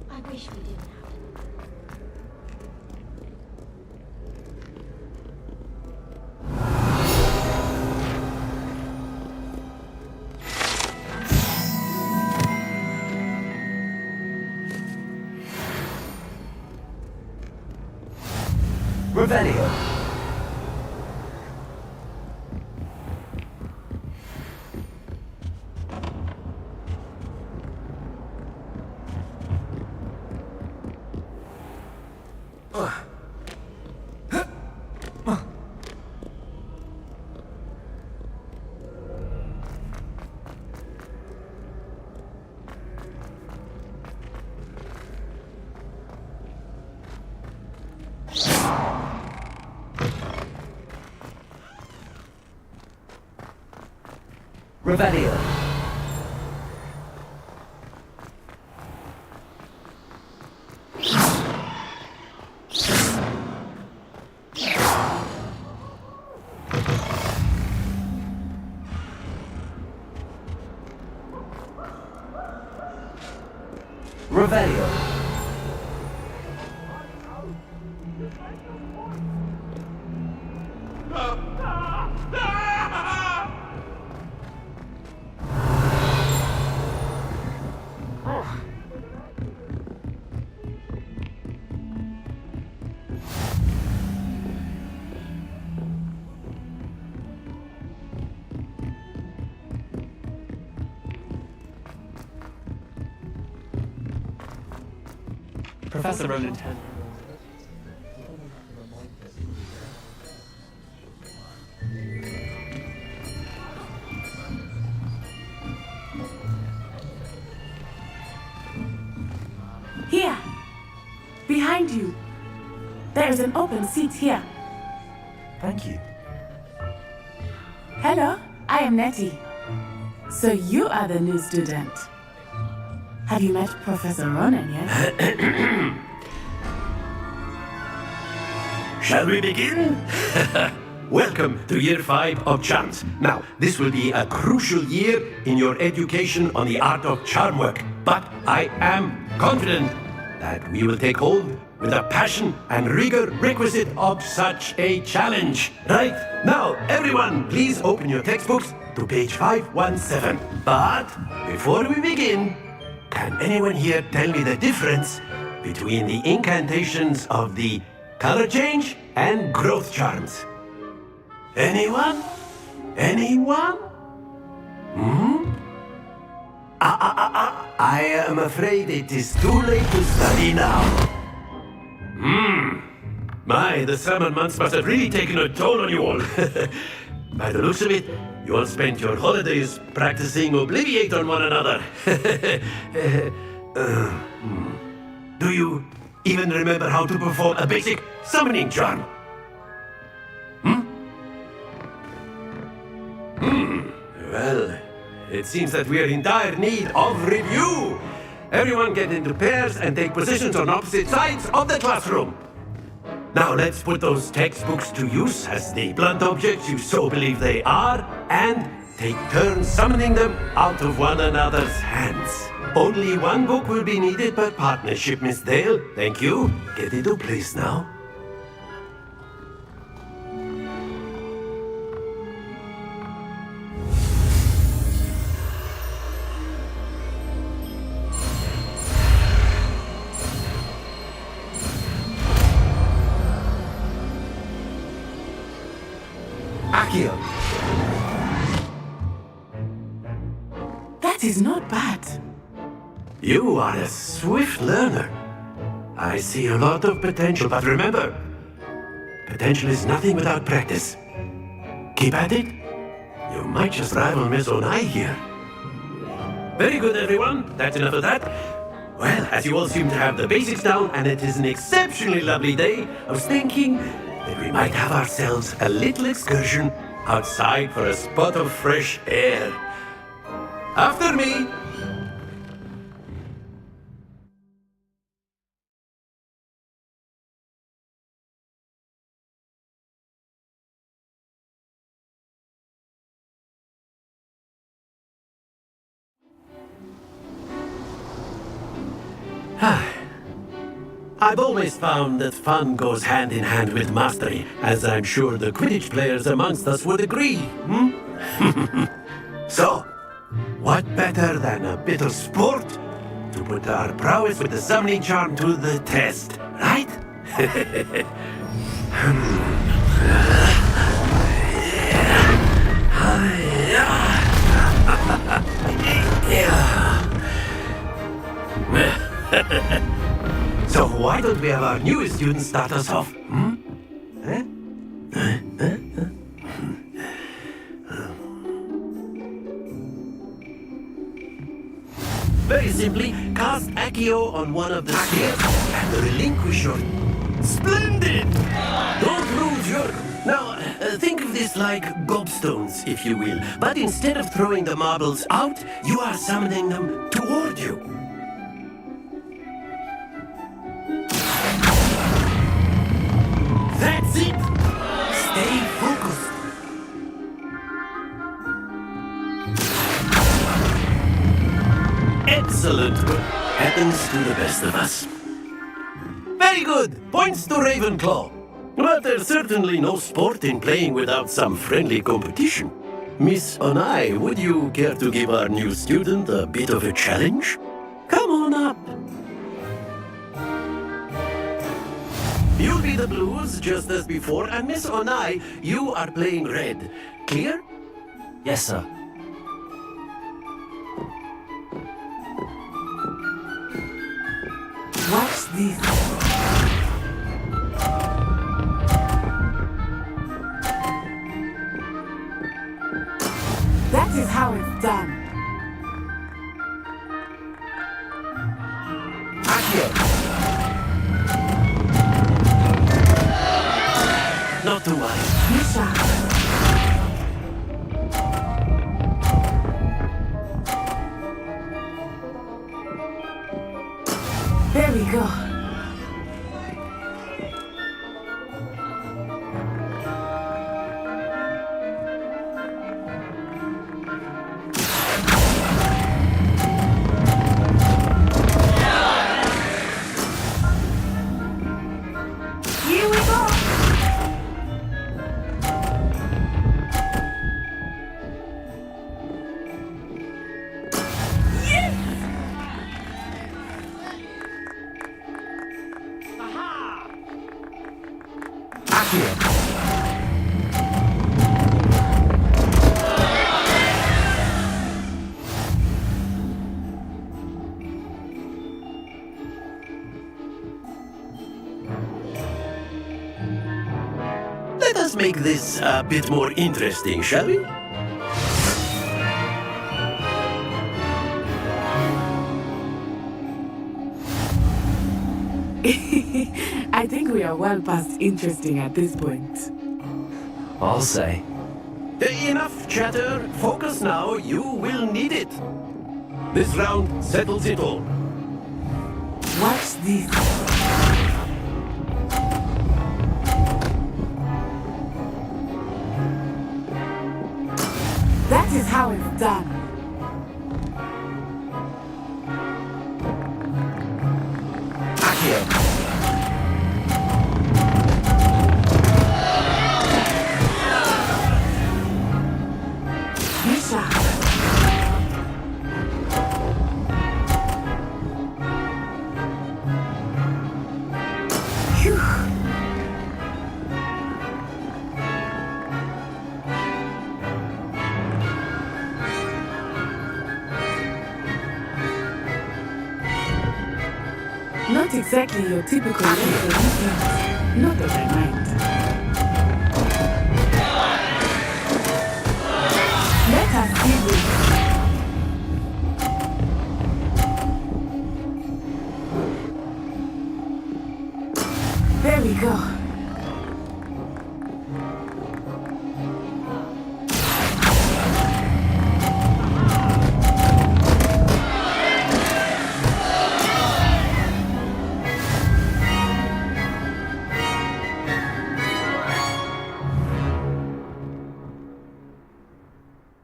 I wish we didn't have Revelio. Revelio. Revelio. Professor Ronan. Here! Behind you! There is an open seat here. Thank you. Hello, I am Nettie. So you are the new student. Have you met Professor Ronan yet? Shall we begin? Welcome to Year 5 of Charms. Now, this will be a crucial year in your education on the art of charm work, but I am confident that we will take hold with the passion and rigor requisite of such a challenge. Right, now everyone, please open your textbooks to page 517. But before we begin, can anyone here tell me the difference between the incantations of the color change and growth charms? Anyone? Anyone? I am afraid it is too late to study now. My, the summer months must have really taken a toll on you all. By the looks of it, you all spent your holidays practicing Obliviate on one another. Do you even remember how to perform a basic summoning charm? Well, it seems that we are in dire need of review. Everyone get into pairs and take positions on opposite sides of the classroom. Now let's put those textbooks to use as the blunt objects you so believe they are, and take turns summoning them out of one another's hands. Only one book will be needed per partnership, Miss Dale. Thank you. Get into place now. Akio. That is not bad. You are a swift learner. I see a lot of potential, but remember, potential is nothing without practice. Keep at it. You might just rival Miss Onai here. Very good, everyone. That's enough of that. Well, as you all seem to have the basics down, and it is an exceptionally lovely day, I was thinking that we might have ourselves a little excursion outside for a spot of fresh air. After me! I've always found that fun goes hand in hand with mastery, as I'm sure the Quidditch players amongst us would agree, So, what better than a bit of sport to put our prowess with the summoning charm to the test, right? So why don't we have our newest student start us off? Very simply, cast Accio on one of the spheres and relinquish your... Splendid! Don't lose your... Now, think of this like gobstones, if you will. But instead of throwing the marbles out, you are summoning them toward you. That's it! Stay focused. Excellent. Happens to the best of us. Very good. Points to Ravenclaw. But there's certainly no sport in playing without some friendly competition. Miss Onai, would you care to give our new student a bit of a challenge? Come on up. You'll be the blues, just as before, and Miss Onai, you are playing red. Clear? Yes, sir. Watch this. That is how it's done. Not to worry. There we go. make this a bit more interesting, shall we? I think we are well past interesting at this point. I'll say. Enough chatter. Focus now. You will need it. This round settles it all. Watch this. That is how it's done. Not exactly your typical weekend. Not that I mind. Let us see this. There we go.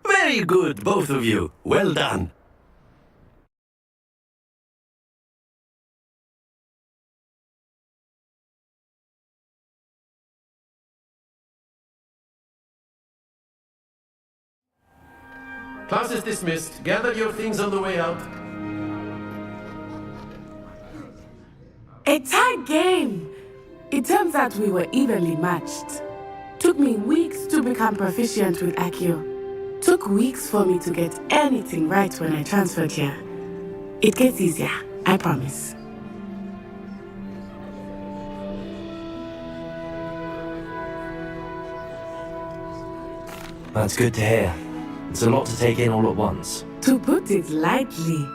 Very good, both of you. Well done. Class is dismissed. Gather your things on the way out. A tight game! It turns out we were evenly matched. Took me weeks to become proficient with Accio. Took weeks for me to get anything right when I transferred here. It gets easier, I promise. That's good to hear. It's a lot to take in all at once. To put it lightly,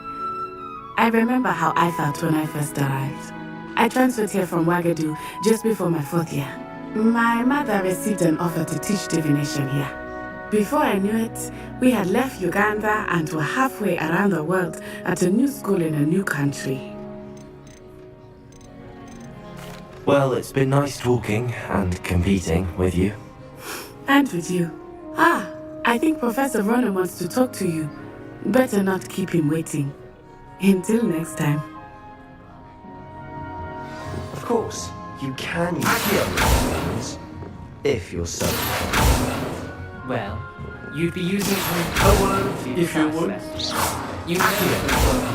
I remember how I felt when I first arrived. I transferred here from Wagadu just before my 4th year. My mother received an offer to teach divination here. Before I knew it, we had left Uganda and were halfway around the world at a new school in a new country. Well, it's been nice talking and competing with you. And with you. Ah, I think Professor Ronan wants to talk to you. Better not keep him waiting. Until next time. Of course, you can use things if you're so inclined. Well, you'd be using it to a word if you would. You know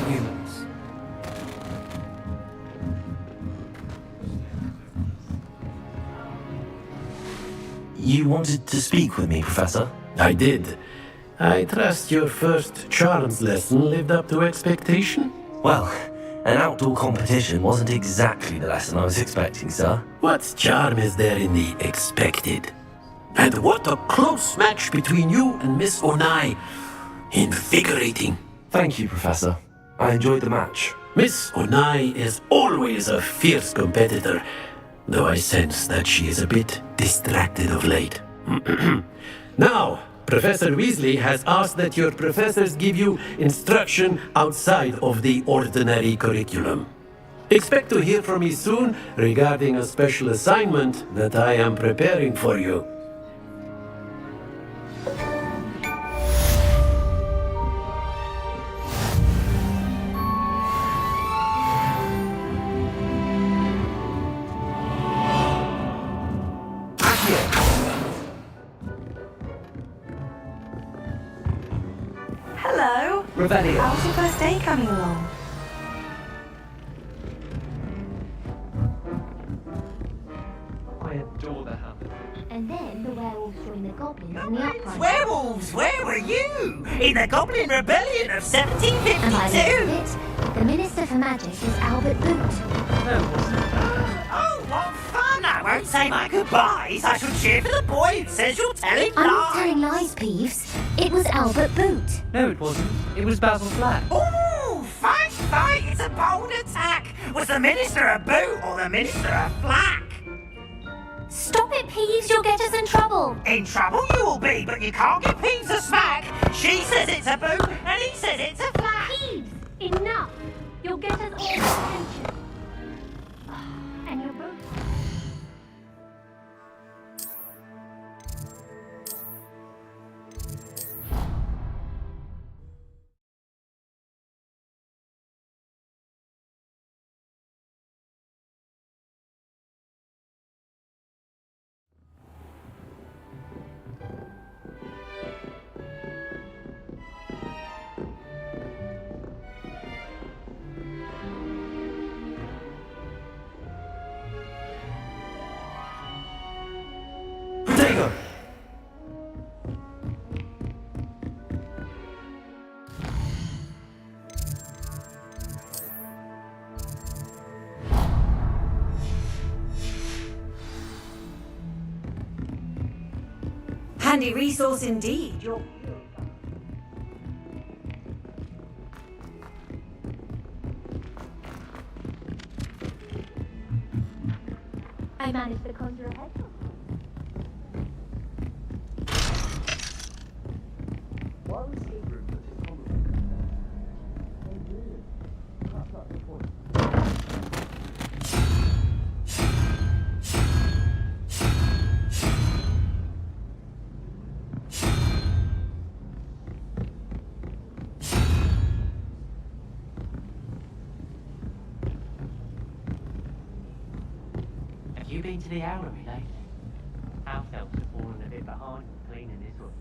humans. You wanted to speak with me, Professor? I did. I trust your first charms lesson lived up to expectation? Well, an outdoor competition wasn't exactly the lesson I was expecting, sir. What charm is there in the expected? And what a close match between you and Miss Onai. Invigorating. Thank you, Professor. I enjoyed the match. Miss Onai is always a fierce competitor, though I sense that she is a bit distracted of late. Now, Professor Weasley has asked that your professors give you instruction outside of the ordinary curriculum. Expect to hear from me soon regarding a special assignment that I am preparing for you. Hello. Revelio. How's your first day coming along? I adore the habit. And then the werewolves joined the goblins in the uprising. Werewolves, where were you? In the Goblin Rebellion of And by the end 1752? of it, the Minister for Magic is Albert Boot. Oh, what fun! I won't say my goodbyes, I shall cheer for the boy who says you're telling I'm lies. not telling lies, Peeves. It was Albert Boot. No, it wasn't. It was Basil Flack. Ooh, fight, fight, it's a bold attack. Was the Minister a boot or the Minister a flack? Stop it, Peeves. You'll get us in trouble. In trouble you will be, but you can't give Peeves a smack. She says it's a boot, and he says it's a flack. Peeves, enough. You'll get us all attention. And you're both... Potato! Handy resource indeed. I managed to conjure a head. Have you been to the Owlery lately? House elves have fallen a bit behind with cleaning this one.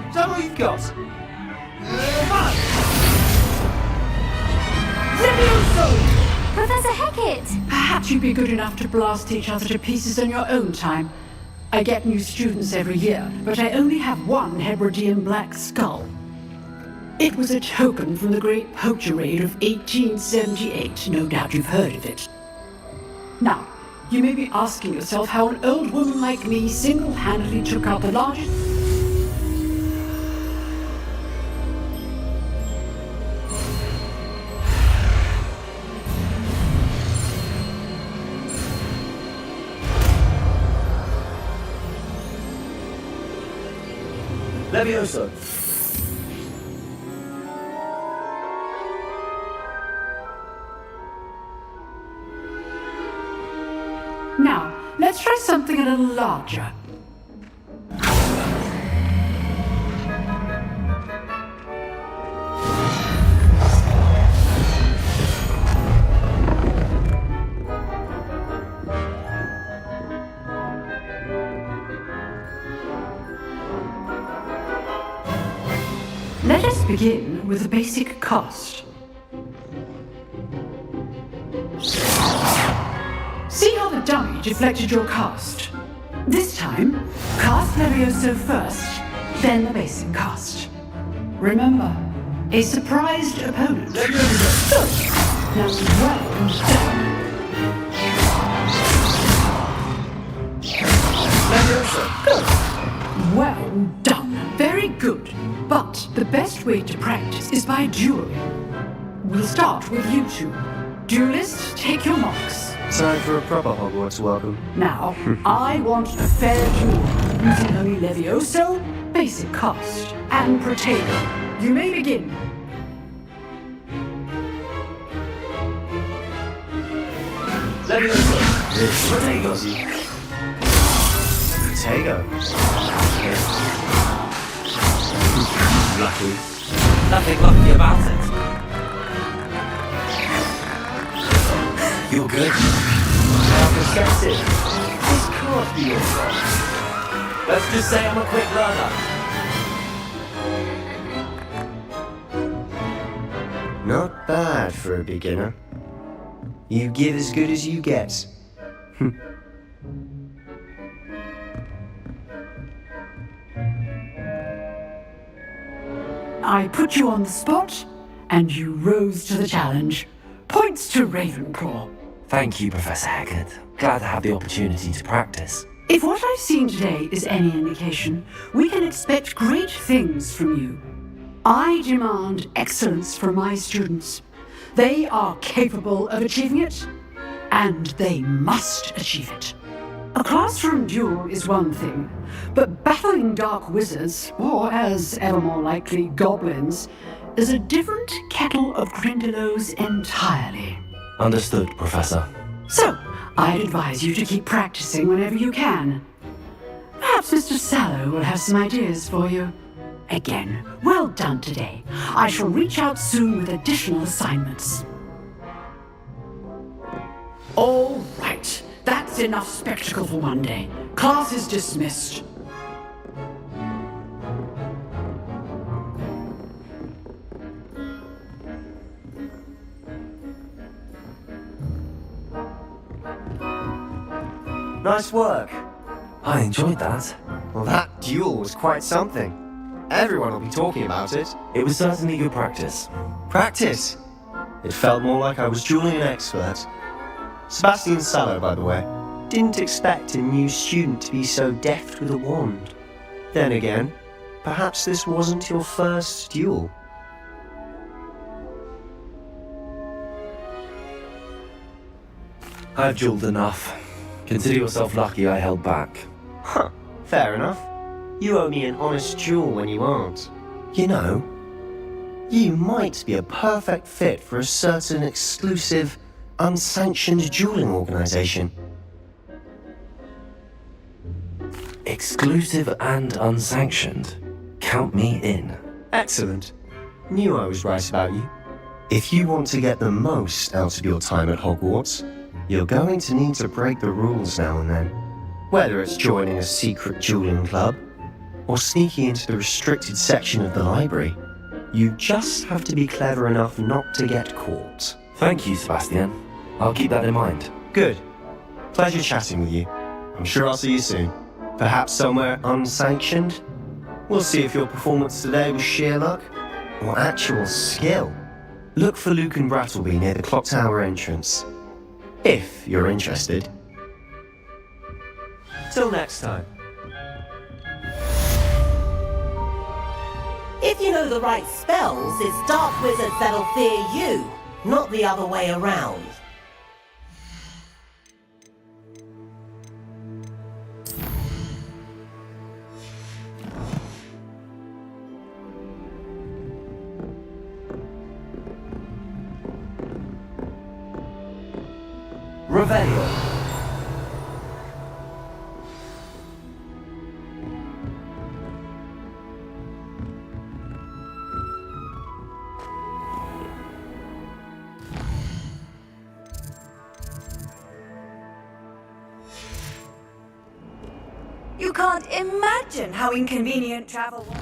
Is that what you've got? Professor Hecat! Perhaps you'd be good enough to blast each other to pieces in your own time. I get new students every year, but I only have one Hebridean black skull. It was a token from the Great Poacher Raid of 1878. No doubt you've heard of it. Now, you may be asking yourself how an old woman like me single-handedly took out the largest... Levioso. Now, let's try something a little larger. begin with a basic cast. See how the dummy deflected your cast? This time, cast Levioso first, then the basic cast. Remember, a surprised opponent. Good. Now, well done. Good. Well done. Very good. But the best way to practice is by dueling. We'll start with you two. Duelists, take your marks. Time for a proper Hogwarts welcome. Now, I want a fair duel using only Levioso, basic cast, and Protego. You may begin. Levioso. Protego. Protego. Lucky. Nothing lucky about it. You're good. How perceptive. This can't be your fault. Let's just say I'm a quick learner. Not bad for a beginner. You give as good as you get. I put you on the spot, and you rose to the challenge. Points to Ravenclaw. Thank you, Professor Haggard. Glad to have the opportunity to practice. If what I've seen today is any indication, we can expect great things from you. I demand excellence from my students. They are capable of achieving it, and they must achieve it. A classroom duel is one thing, but battling dark wizards, or as ever more likely, goblins, is a different kettle of Grindylows entirely. Understood, Professor. So, I'd advise you to keep practicing whenever you can. Perhaps Mr. Sallow will have some ideas for you. Again, well done today. I shall reach out soon with additional assignments. All right. That's enough spectacle for one day. Class is dismissed. Nice work. I enjoyed that. Well, that duel was quite something. Everyone will be talking about it. It was certainly good practice. Practice? It felt more like I was dueling an expert. Sebastian Sallow, by the way. Didn't expect a new student to be so deft with a wand. Then again, perhaps this wasn't your first duel. I've dueled enough. Consider yourself lucky I held back. Huh, fair enough. You owe me an honest duel when you aren't. You know, you might be a perfect fit for a certain exclusive, unsanctioned dueling organization. Exclusive and unsanctioned. Count me in. Excellent. Knew I was right about you. If you want to get the most out of your time at Hogwarts, you're going to need to break the rules now and then. Whether it's joining a secret dueling club, or sneaking into the restricted section of the library, you just have to be clever enough not to get caught. Thank you, Sebastian. I'll keep that in mind. Good. Pleasure chatting with you. I'm sure I'll see you soon. Perhaps somewhere unsanctioned? We'll see if your performance today was sheer luck, or actual skill. Look for Luke and Brattleby near the clock tower entrance. If you're interested. Till next time. If you know the right spells, it's dark wizards that'll fear you, not the other way around. Revelio. You can't imagine how inconvenient travel was.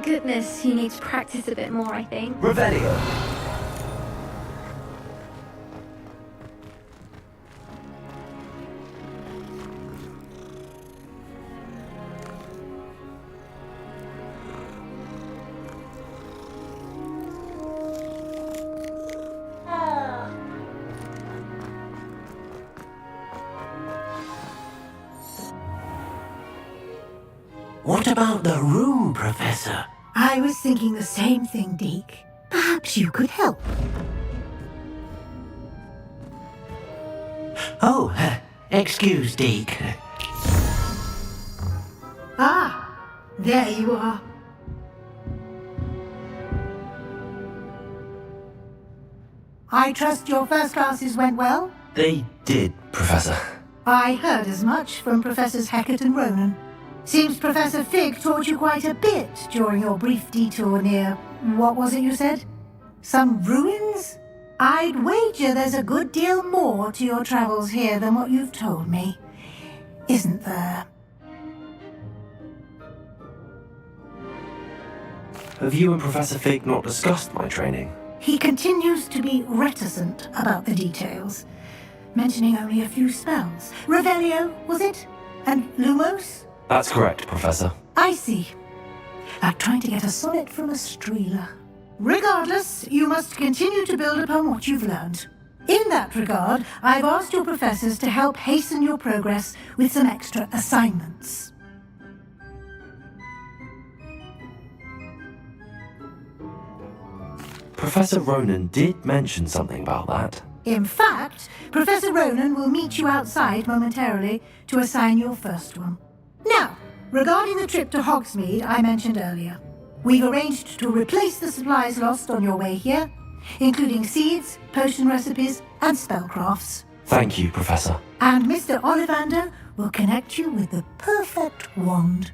goodness, you need to practice a bit more, I think. Revelio. What about the room, Professor? I was thinking the same thing, Deke. Perhaps you could help. Oh, excuse, Deke. Ah, there you are. I trust your first classes went well? They did, Professor. I heard as much from Professors Hecat and Ronan. Seems Professor Fig taught you quite a bit during your brief detour near... what was it you said? Some ruins? I'd wager there's a good deal more to your travels here than what you've told me. Isn't there? Have you and Professor Fig not discussed my training? He continues to be reticent about the details, mentioning only a few spells. Revelio, was it? And Lumos? That's correct, Professor. I see. Like trying to get a sonnet from a streeler. Regardless, you must continue to build upon what you've learned. In that regard, I've asked your professors to help hasten your progress with some extra assignments. Professor Ronan did mention something about that. In fact, Professor Ronan will meet you outside momentarily to assign your first one. Now, regarding the trip to Hogsmeade I mentioned earlier, we've arranged to replace the supplies lost on your way here, including seeds, potion recipes, and spellcrafts. Thank you, Professor. And Mr. Ollivander will connect you with the perfect wand.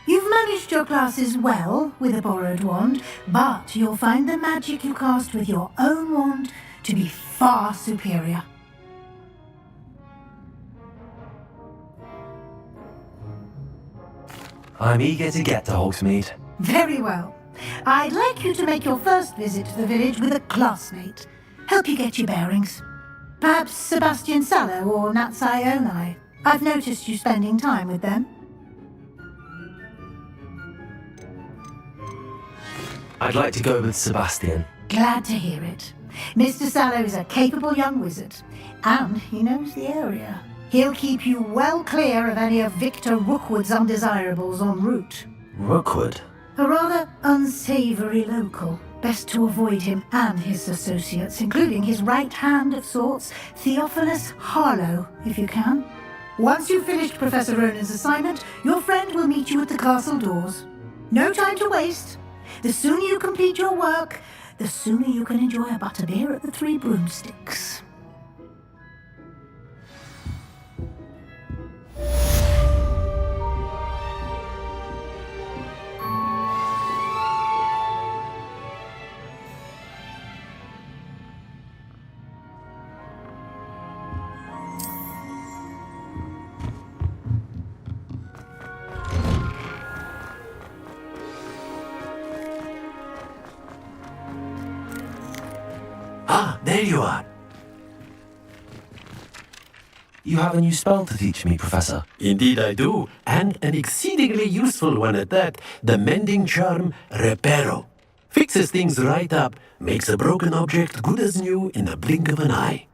You've managed your classes well with a borrowed wand, but you'll find the magic you cast with your own wand to be far superior. I'm eager to get to Hogsmeade. Very well. I'd like you to make your first visit to the village with a classmate. Help you get your bearings. Perhaps Sebastian Sallow or Natsai Onai. I've noticed you spending time with them. I'd like to go with Sebastian. Glad to hear it. Mr. Sallow is a capable young wizard, and he knows the area. He'll keep you well clear of any of Victor Rookwood's undesirables en route. Rookwood? A rather unsavory local. Best to avoid him and his associates, including his right hand of sorts, Theophilus Harlow, if you can. Once you've finished Professor Ronan's assignment, your friend will meet you at the castle doors. No time to waste. The sooner you complete your work, the sooner you can enjoy a butterbeer at the Three Broomsticks. Ah, there you are. You have a new spell to teach me, Professor. Indeed I do, and an exceedingly useful one at that. The mending charm Reparo. Fixes things right up, makes a broken object good as new in the blink of an eye.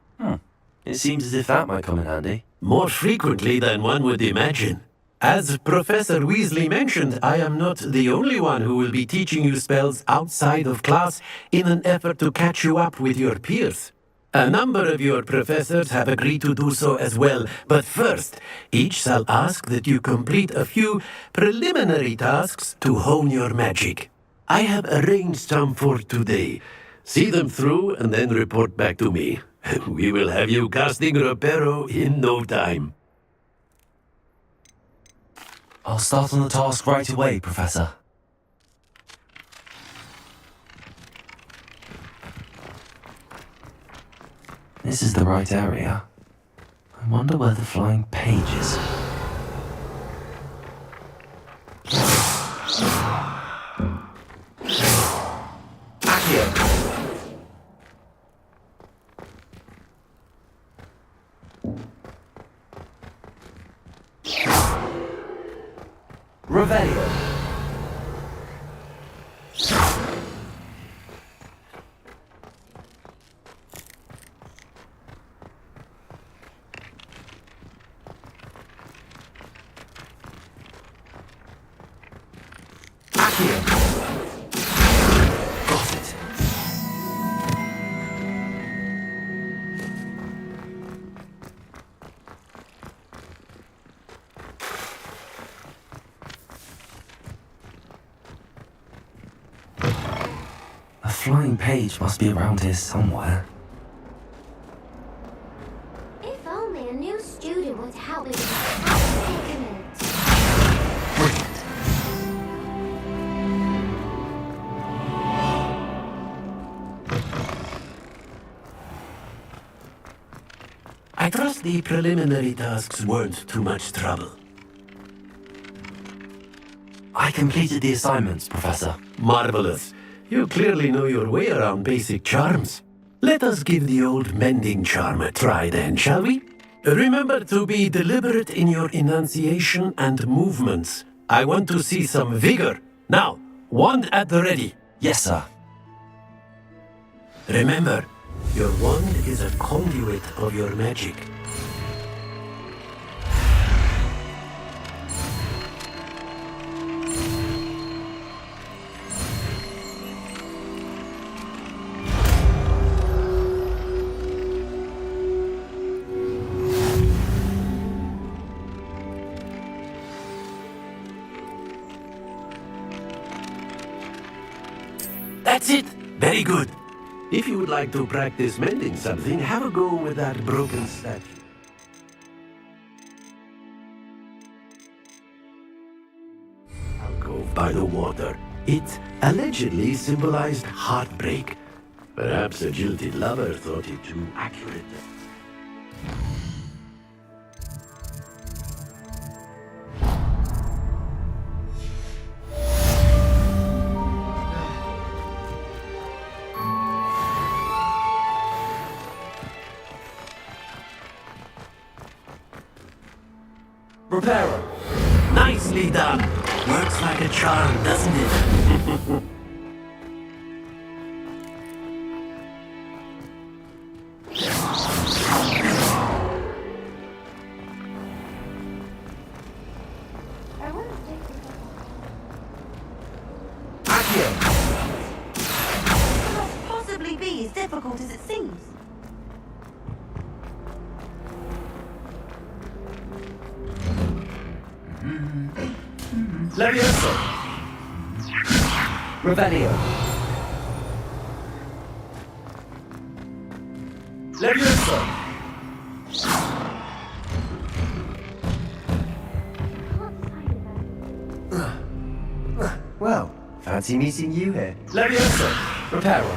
It seems as if that might come in handy. More frequently than one would imagine. As Professor Weasley mentioned, I am not the only one who will be teaching you spells outside of class in an effort to catch you up with your peers. A number of your professors have agreed to do so as well, but first, each shall ask that you complete a few preliminary tasks to hone your magic. I have arranged some for today. See them through and then report back to me. We will have you casting Reparo in no time. I'll start on the task right away, Professor. This is the right area. I wonder where the flying page is. Accio. Revelio. A flying page must be around here somewhere. If only a new student would help me with the predicament. I trust the preliminary tasks weren't too much trouble. I completed the assignments, Professor. Marvelous. You clearly know your way around basic charms. Let us give the old mending charm a try then, shall we? Remember to be deliberate in your enunciation and movements. I want to see some vigor. Now, wand at the ready. Yes, sir. Remember, your wand is a conduit of your magic. That's it! Very good. If you would like to practice mending something, have a go with that broken statue. Alcove by the water. It allegedly symbolized heartbreak. Perhaps a jilted lover thought it too accurate. Reparo. Nicely done. Works like a charm, doesn't it? Not possibly be as difficult as it seems. Levioso. Revelio. Levioso. Well, fancy meeting you here. Levioso. Reparo.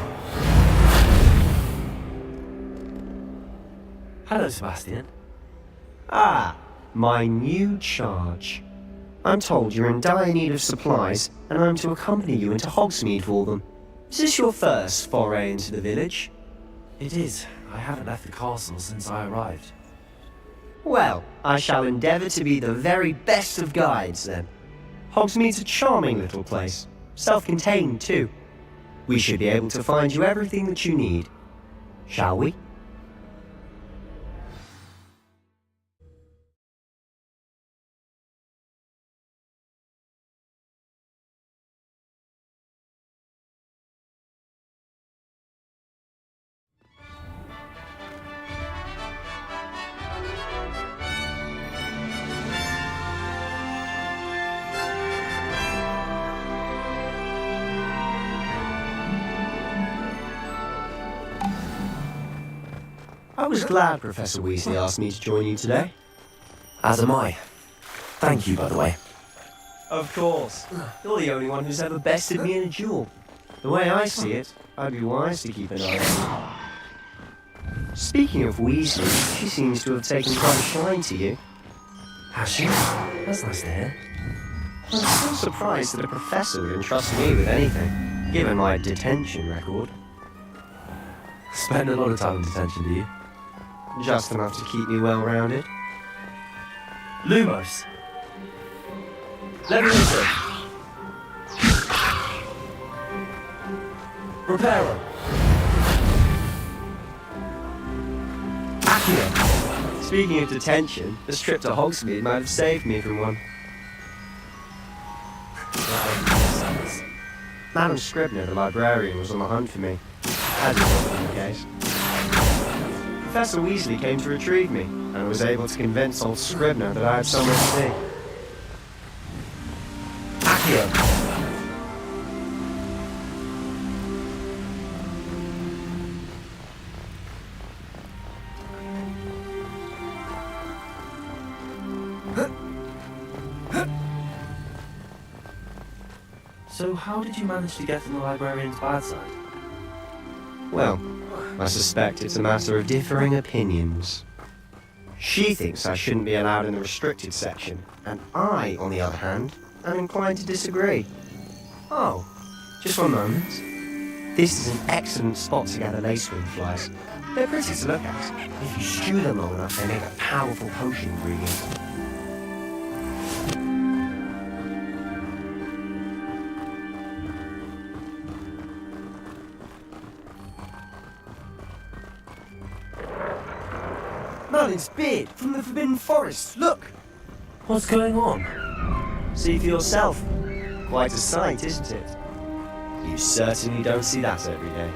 Hello, Sebastian. Ah, my new charge. I'm told you're in dire need of supplies, and I'm to accompany you into Hogsmeade for them. Is this your first foray into the village? It is. I haven't left the castle since I arrived. Well, I shall endeavour to be the very best of guides, then. Hogsmeade's a charming little place. Self-contained, too. We should be able to find you everything that you need. Shall we? I was glad Professor Weasley asked me to join you today. As am I. Thank you, by the way. Of course. You're the only one who's ever bested me in a duel. The way I see it, I'd be wise to keep an eye on you. Speaking of Weasley, she seems to have taken quite a shine to you. Has she? That's nice to hear. I'm so surprised that a professor would entrust me with anything. given my detention record. Spend a lot of time in detention, do you? Just enough to keep me well-rounded. Lumos. Leviosa. Reparo. Accio. Speaking of detention, this trip to Hogsmeade might have saved me from one. Madam Scribner, the librarian, was on the hunt for me, as is often the case. Professor Weasley came to retrieve me, and was able to convince old Scribner that I had somewhere to be. Accio. So how did you manage to get on the librarian's bad side? Well, I suspect it's a matter of differing opinions. She thinks I shouldn't be allowed in the restricted section, and I, on the other hand, am inclined to disagree. Oh, just one moment. This is an excellent spot to gather lacewing flies. They're pretty to look at. If you stew them long enough, they make a powerful potion ingredient. Merlin's beard from the Forbidden Forest. Look! What's going on? See for yourself. Quite a sight, isn't it? You certainly don't see that every day.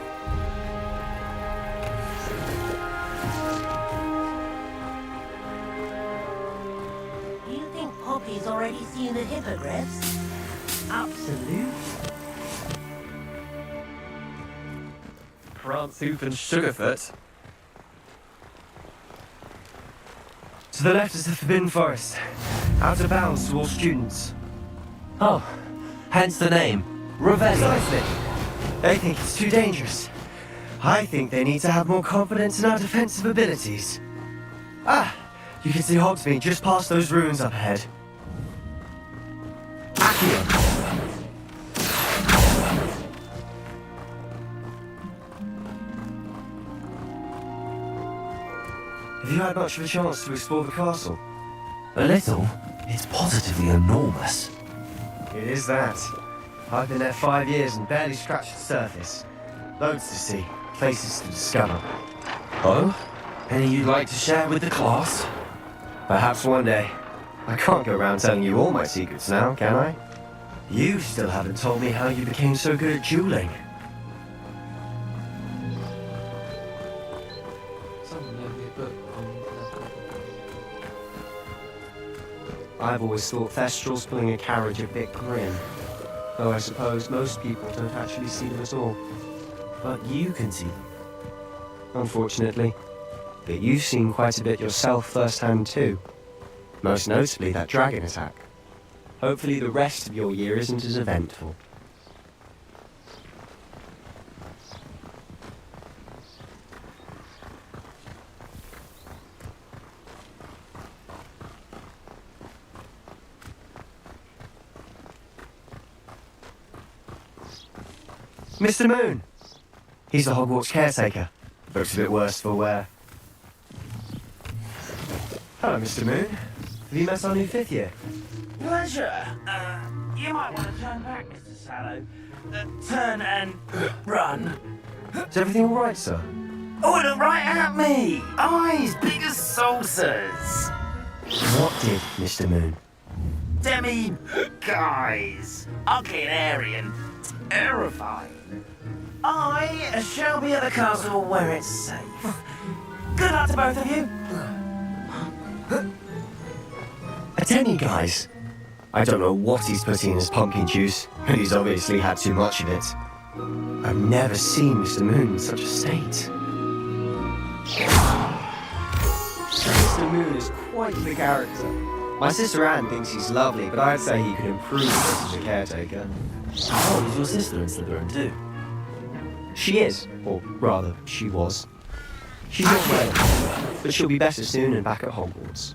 Do you think Poppy's already seen the hippogriffs? Absolutely. Pranthoop and Sugarfoot. To the left is the Forbidden Forest. Out of bounds to all students. Oh, hence the name. Ravelli. Precisely. They think it's too dangerous. I think they need to have more confidence in our defensive abilities. Ah, you can see Hogsmeade just past those ruins up ahead. Accio. Have you had much of a chance to explore the castle? A little. It's positively enormous. It is that. I've been there 5 years and barely scratched the surface. Loads to see, places to discover. Oh? Any you'd like to share with the class? Perhaps one day. I can't go around telling you all my secrets now, can I? You still haven't told me how you became so good at dueling. I've always thought Thestrals pulling a carriage a bit grim. Though I suppose most people don't actually see them at all. But you can see them. Unfortunately. But you've seen quite a bit yourself firsthand too. Most notably that dragon attack. Hopefully the rest of your year isn't as eventful. Mr. Moon! He's the Hogwarts caretaker. Looks a bit worse for wear. Hello, Mr. Moon. Have you met our new 5th year? Pleasure. You might want to turn back, Mr. Sallow. Turn and run. Is everything all right, sir? Oh, look right at me! Eyes big as saucers! What did, Mr. Moon? Demi guys. Ugly and airy and terrifying. I shall be at the castle where it's safe. Good luck to both of you. Attending, guys. I don't know what he's putting in his pumpkin juice, but he's obviously had too much of it. I've never seen Mr. Moon in such a state. Mr. Moon is quite the character. My sister Anne thinks he's lovely, but I'd say he could improve as a caretaker. Oh, is your sister in Slytherin too? She is, or rather, she was. She's not well, but she'll be better soon and back at Hogwarts.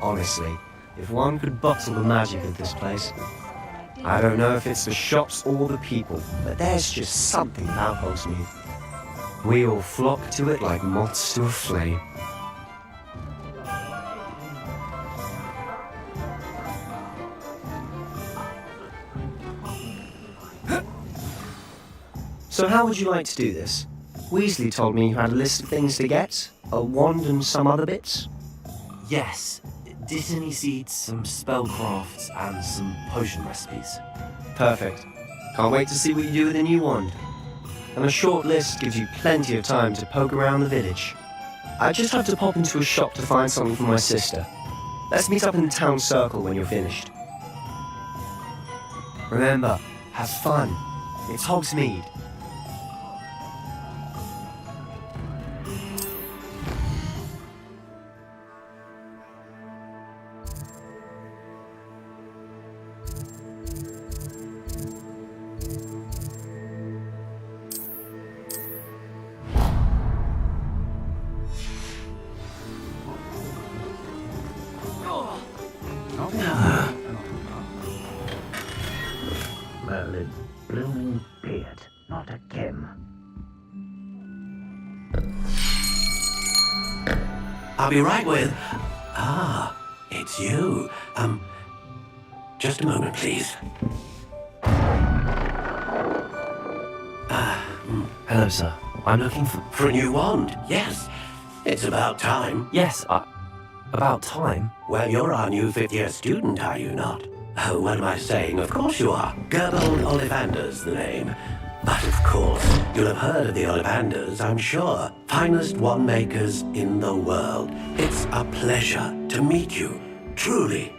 Honestly, if one could bottle the magic of this place. I don't know if it's the shops or the people, but there's just something about Hogsmeade. We all flock to it like moths to a flame. So how would you like to do this? Weasley told me you had a list of things to get, a wand and some other bits. Yes, Dittany seeds, some spellcrafts, and some potion recipes. Perfect. Can't wait to see what you do with the new wand. And a short list gives you plenty of time to poke around the village. I just have to pop into a shop to find something for my sister. Let's meet up in the town circle when you're finished. Remember, have fun. It's Hogsmeade. Merlin, blooming beard, not a Kim. I'll be right with... it's you. Just a moment, please. Hello, sir. I'm looking For a new wand, yes. It's about time. Yes, about time? Well, you're our new fifth-year student, are you not? Oh, what am I saying? Of course you are. Gerbold Ollivander's the name. But of course, you'll have heard of the Ollivanders, I'm sure. Finest wand makers in the world. It's a pleasure to meet you, truly.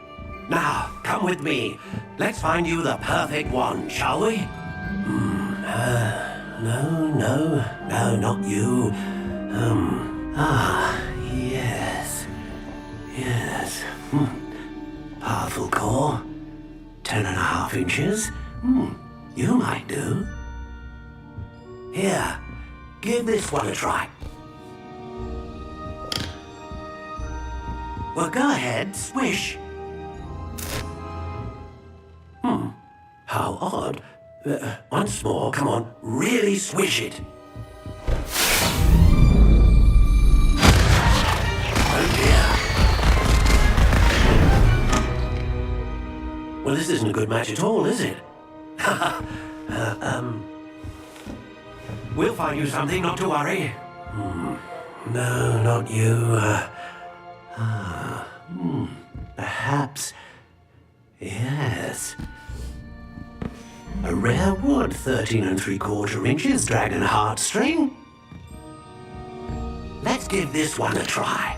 Now, come with me. Let's find you the perfect wand, shall we? No, not you. Yes. Powerful core. 10.5 inches. You might do. Here, give this one a try. Well, go ahead, swish. How odd. Once more, come on, really swish it. Oh dear. Well, this isn't a good match at all, is it? We'll find you something, not to worry. No, not you. Perhaps. Yes. A rare wood, 13 3/4 inches, dragon heartstring. Let's give this one a try.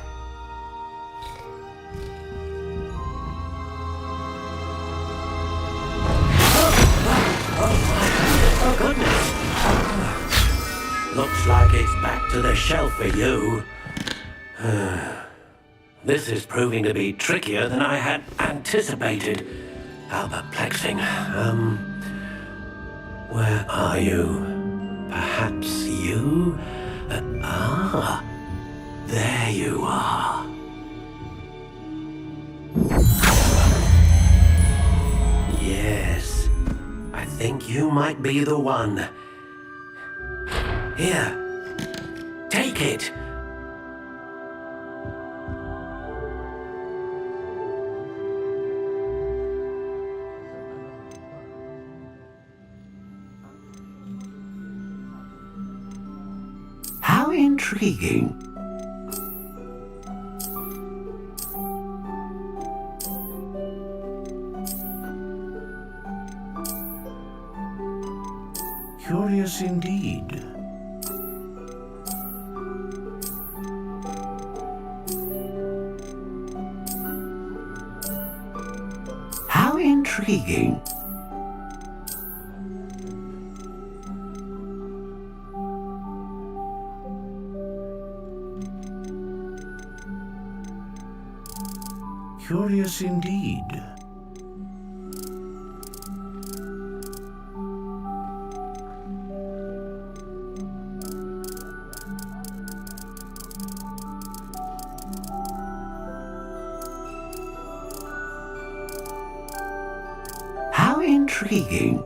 Oh, goodness. Looks like it's back to the shelf for you. This is proving to be trickier than I had anticipated. How perplexing. Where are you? Perhaps you? There you are. Yes, I think you might be the one. Here, take it. How intriguing. Curious indeed. How intriguing. Curious indeed. intriguing.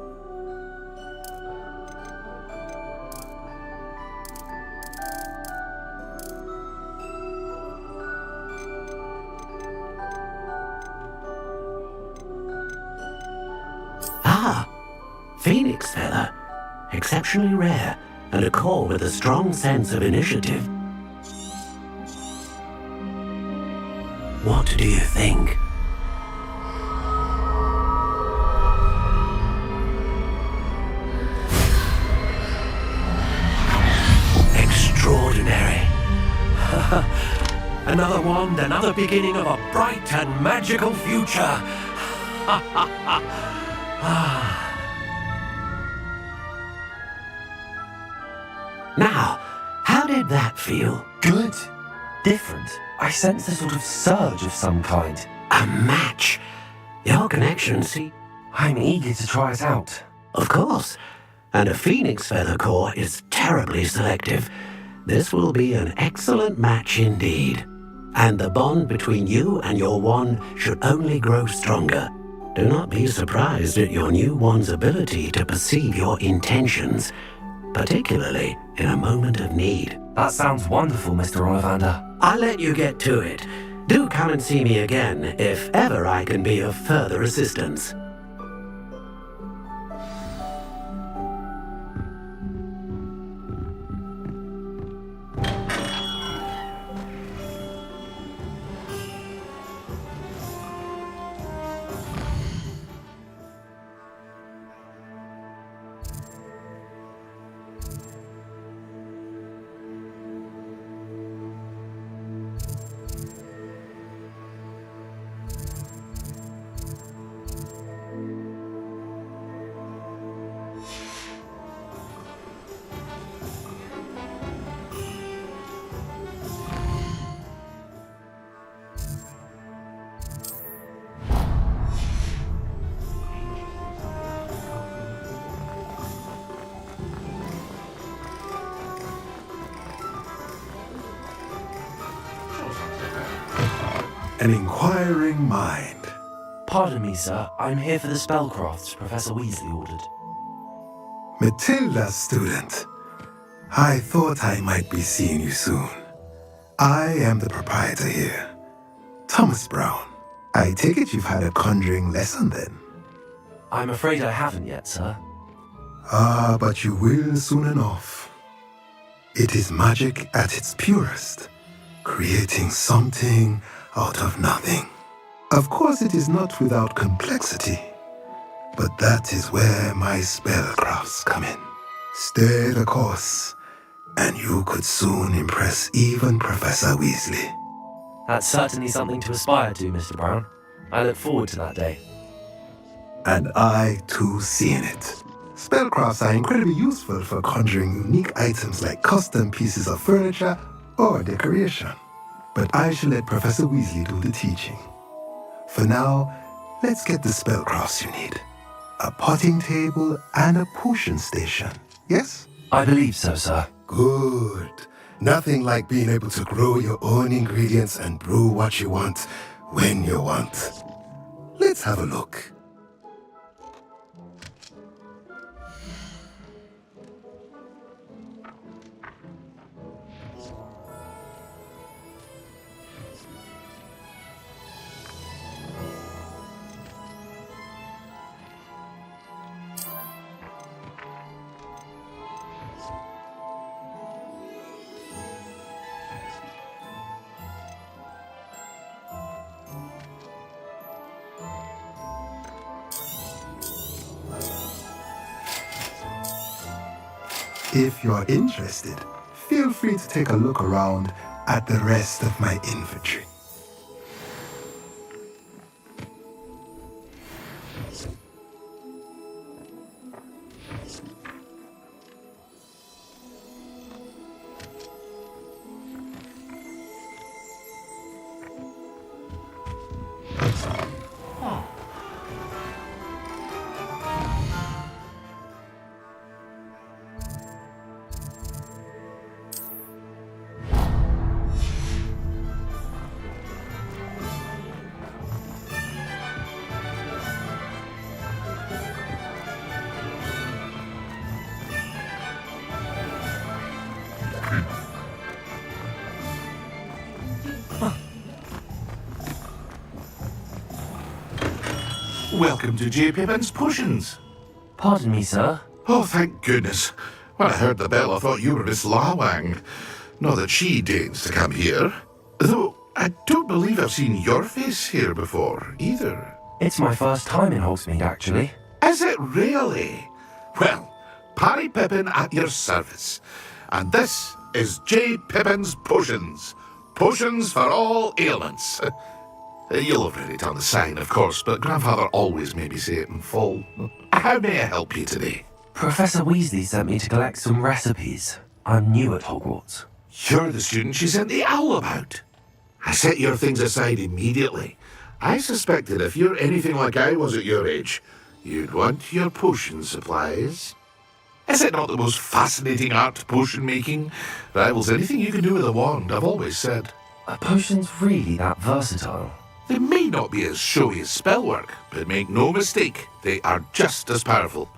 Ah, Phoenix Feather. Exceptionally rare, and a core with a strong sense of initiative. What do you think? Extraordinary. Another wand, another beginning of a bright and magical future. Now, how did that feel? Good. Different. I sense a sort of surge of some kind. A match. Your connection, see? I'm eager to try it out. Of course. And a Phoenix Feather core is terribly selective. This will be an excellent match indeed. And the bond between you and your wand should only grow stronger. Do not be surprised at your new wand's ability to perceive your intentions, particularly in a moment of need. That sounds wonderful, Mr. Ollivander. I'll let you get to it. Do come and see me again if ever I can be of further assistance. An inquiring mind. Pardon me, sir. I'm here for the spellcrafts Professor Weasley ordered. Matilda, student. I thought I might be seeing you soon. I am the proprietor here, Thomas Brown. I take it you've had a conjuring lesson then? I'm afraid I haven't yet, sir. Ah, but you will soon enough. It is magic at its purest, creating something out of nothing. Of course, it is not without complexity, but that is where my spellcrafts come in. Stay the course, and you could soon impress even Professor Weasley. That's certainly something to aspire to, Mr. Brown. I look forward to that day. And I, too, see in it. Spellcrafts are incredibly useful for conjuring unique items like custom pieces of furniture or decoration. But I shall let Professor Weasley do the teaching. For now, let's get the spellcrafts you need. A potting table and a potion station, yes? I believe so, sir. Good. Nothing like being able to grow your own ingredients and brew what you want, when you want. Let's have a look. If you're interested, feel free to take a look around at the rest of my inventory. Welcome to J. Pippin's Potions. Pardon me, sir. Oh, thank goodness. When I heard the bell, I thought you were Miss Lawang. Not that she deigns to come here. Though, I don't believe I've seen your face here before, either. It's my first time in Hogsmeade, actually. Is it really? Well, Parry Pippin at your service. And this is J. Pippin's Potions. Potions for all ailments. You'll have read it on the sign, of course, but Grandfather always made me say it in full. How may I help you today? Professor Weasley sent me to collect some recipes. I'm new at Hogwarts. You're the student she sent the owl about. I set your things aside immediately. I suspected if you're anything like I was at your age, you'd want your potion supplies. Is it not the most fascinating art, potion making? Rivals anything you can do with a wand, I've always said. Are potions really that versatile? They may not be as showy as spellwork, but make no mistake, they are just as powerful.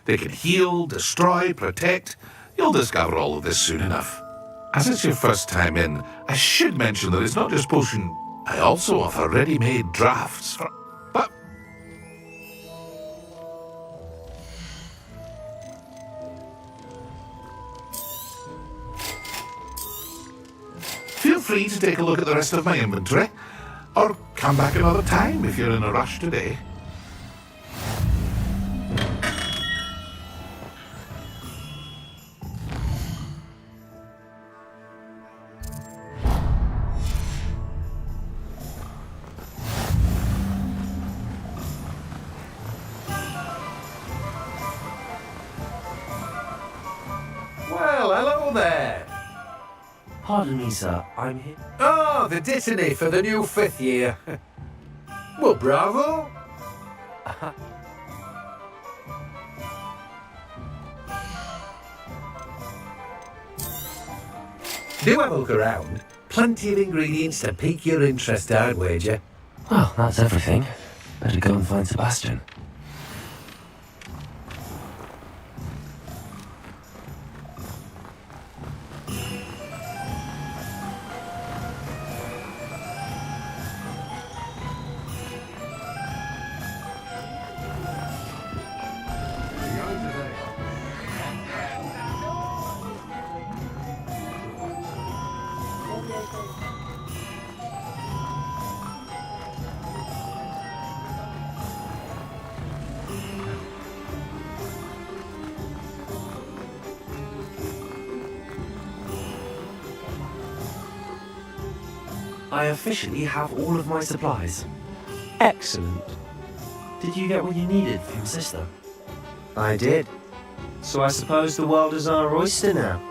They can heal, destroy, protect. You'll discover all of this soon enough. As it's your first time in, I should mention that it's not just potion. I also offer ready-made drafts for... But... Feel free to take a look at the rest of my inventory. Or come back another time if you're in a rush today. Well, hello there. Pardon me, sir. I'm here. Oh, the Dittany for the new 5th year. Well, bravo. Do have a look around. Plenty of ingredients to pique your interest, I'd wager. Well, that's everything. Better go and find Sebastian. I officially have all of my supplies. Excellent. Did you get what you needed for your sister? I did. So I suppose the world is our oyster now.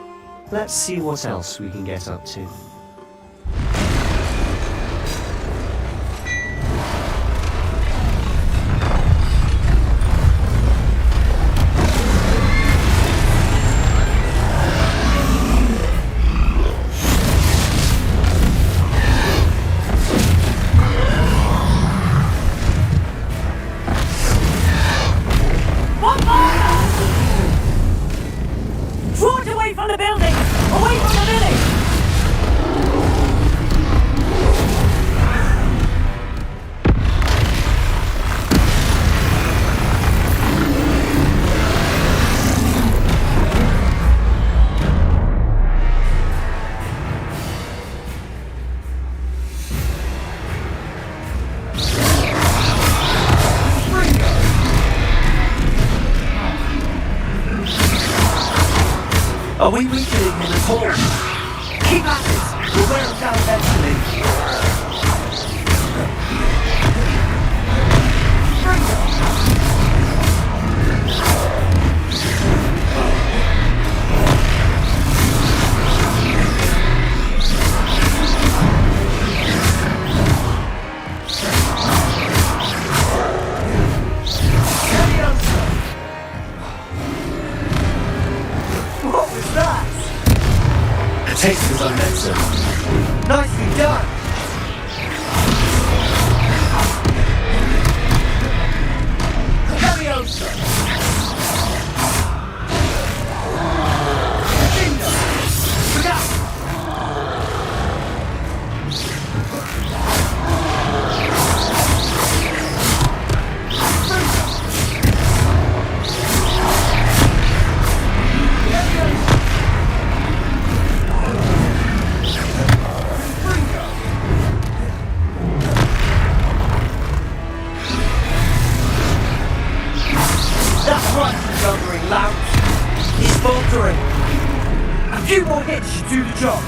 Let's see what else we can get up to. Draw it away from the building! Away from the village! Are we weakening him at all? Keep at it! We'll wear him down eventually. What was that? It tastes as I meant so. Nicely done! Leviosa! Bingo! Look out! faltering. A few more hits should do the job.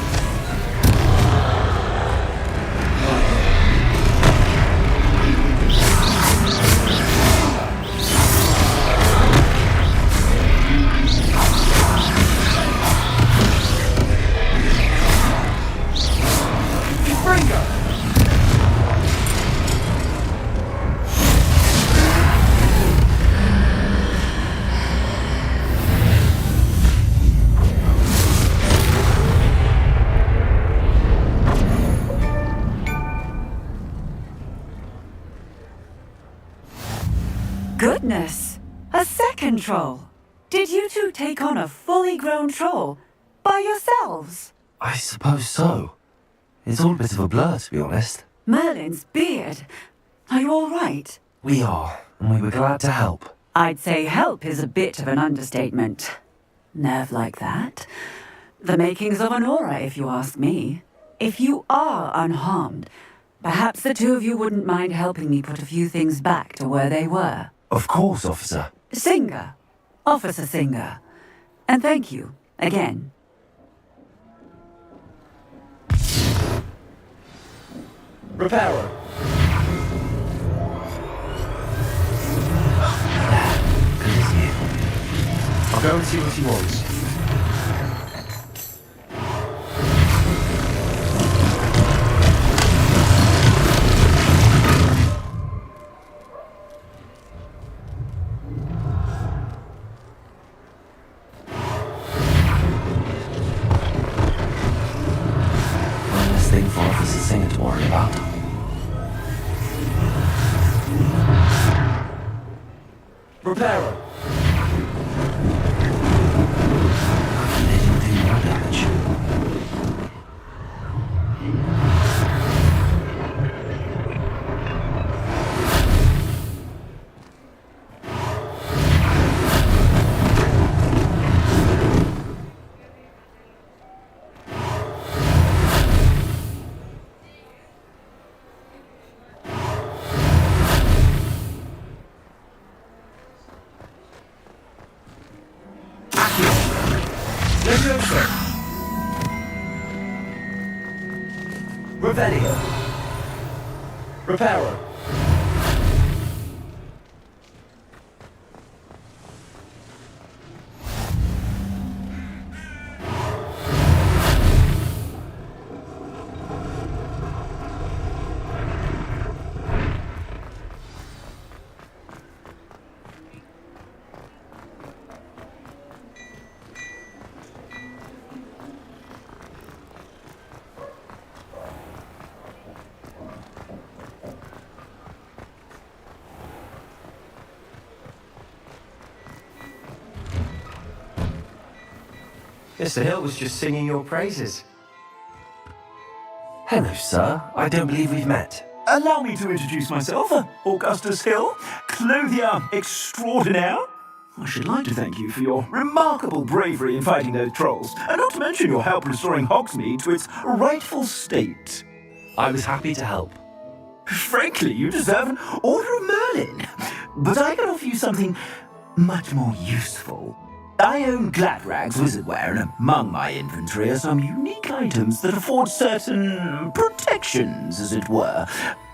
Goodness! A second troll! Did you two take on a fully grown troll by yourselves? I suppose so. It's all a bit of a blur, to be honest. Merlin's beard. Are you all right? We are, and we were glad to help. I'd say help is a bit of an understatement. Nerve like that? The makings of an aura, if you ask me. If you are unharmed, perhaps the two of you wouldn't mind helping me put a few things back to where they were. Of course, officer. Singer. Officer Singer. And thank you, again. Repairer. Good as you. I'll go and see what he wants. One less thing for Officer Singer to worry about. Repairer. They didn't do more damage. Leviosa. Revelio. Repairer. Mr. Hill was just singing your praises. Hello, sir. I don't believe we've met. Allow me to introduce myself, Augustus Hill, clothier extraordinaire. I should like to thank you for your remarkable bravery in fighting those trolls, and not to mention your help restoring Hogsmeade to its rightful state. I was happy to help. Frankly, you deserve an Order of Merlin, but I can offer you something much more useful. I own Gladrag's wizardware, and among my inventory are some unique items that afford certain protections, as it were.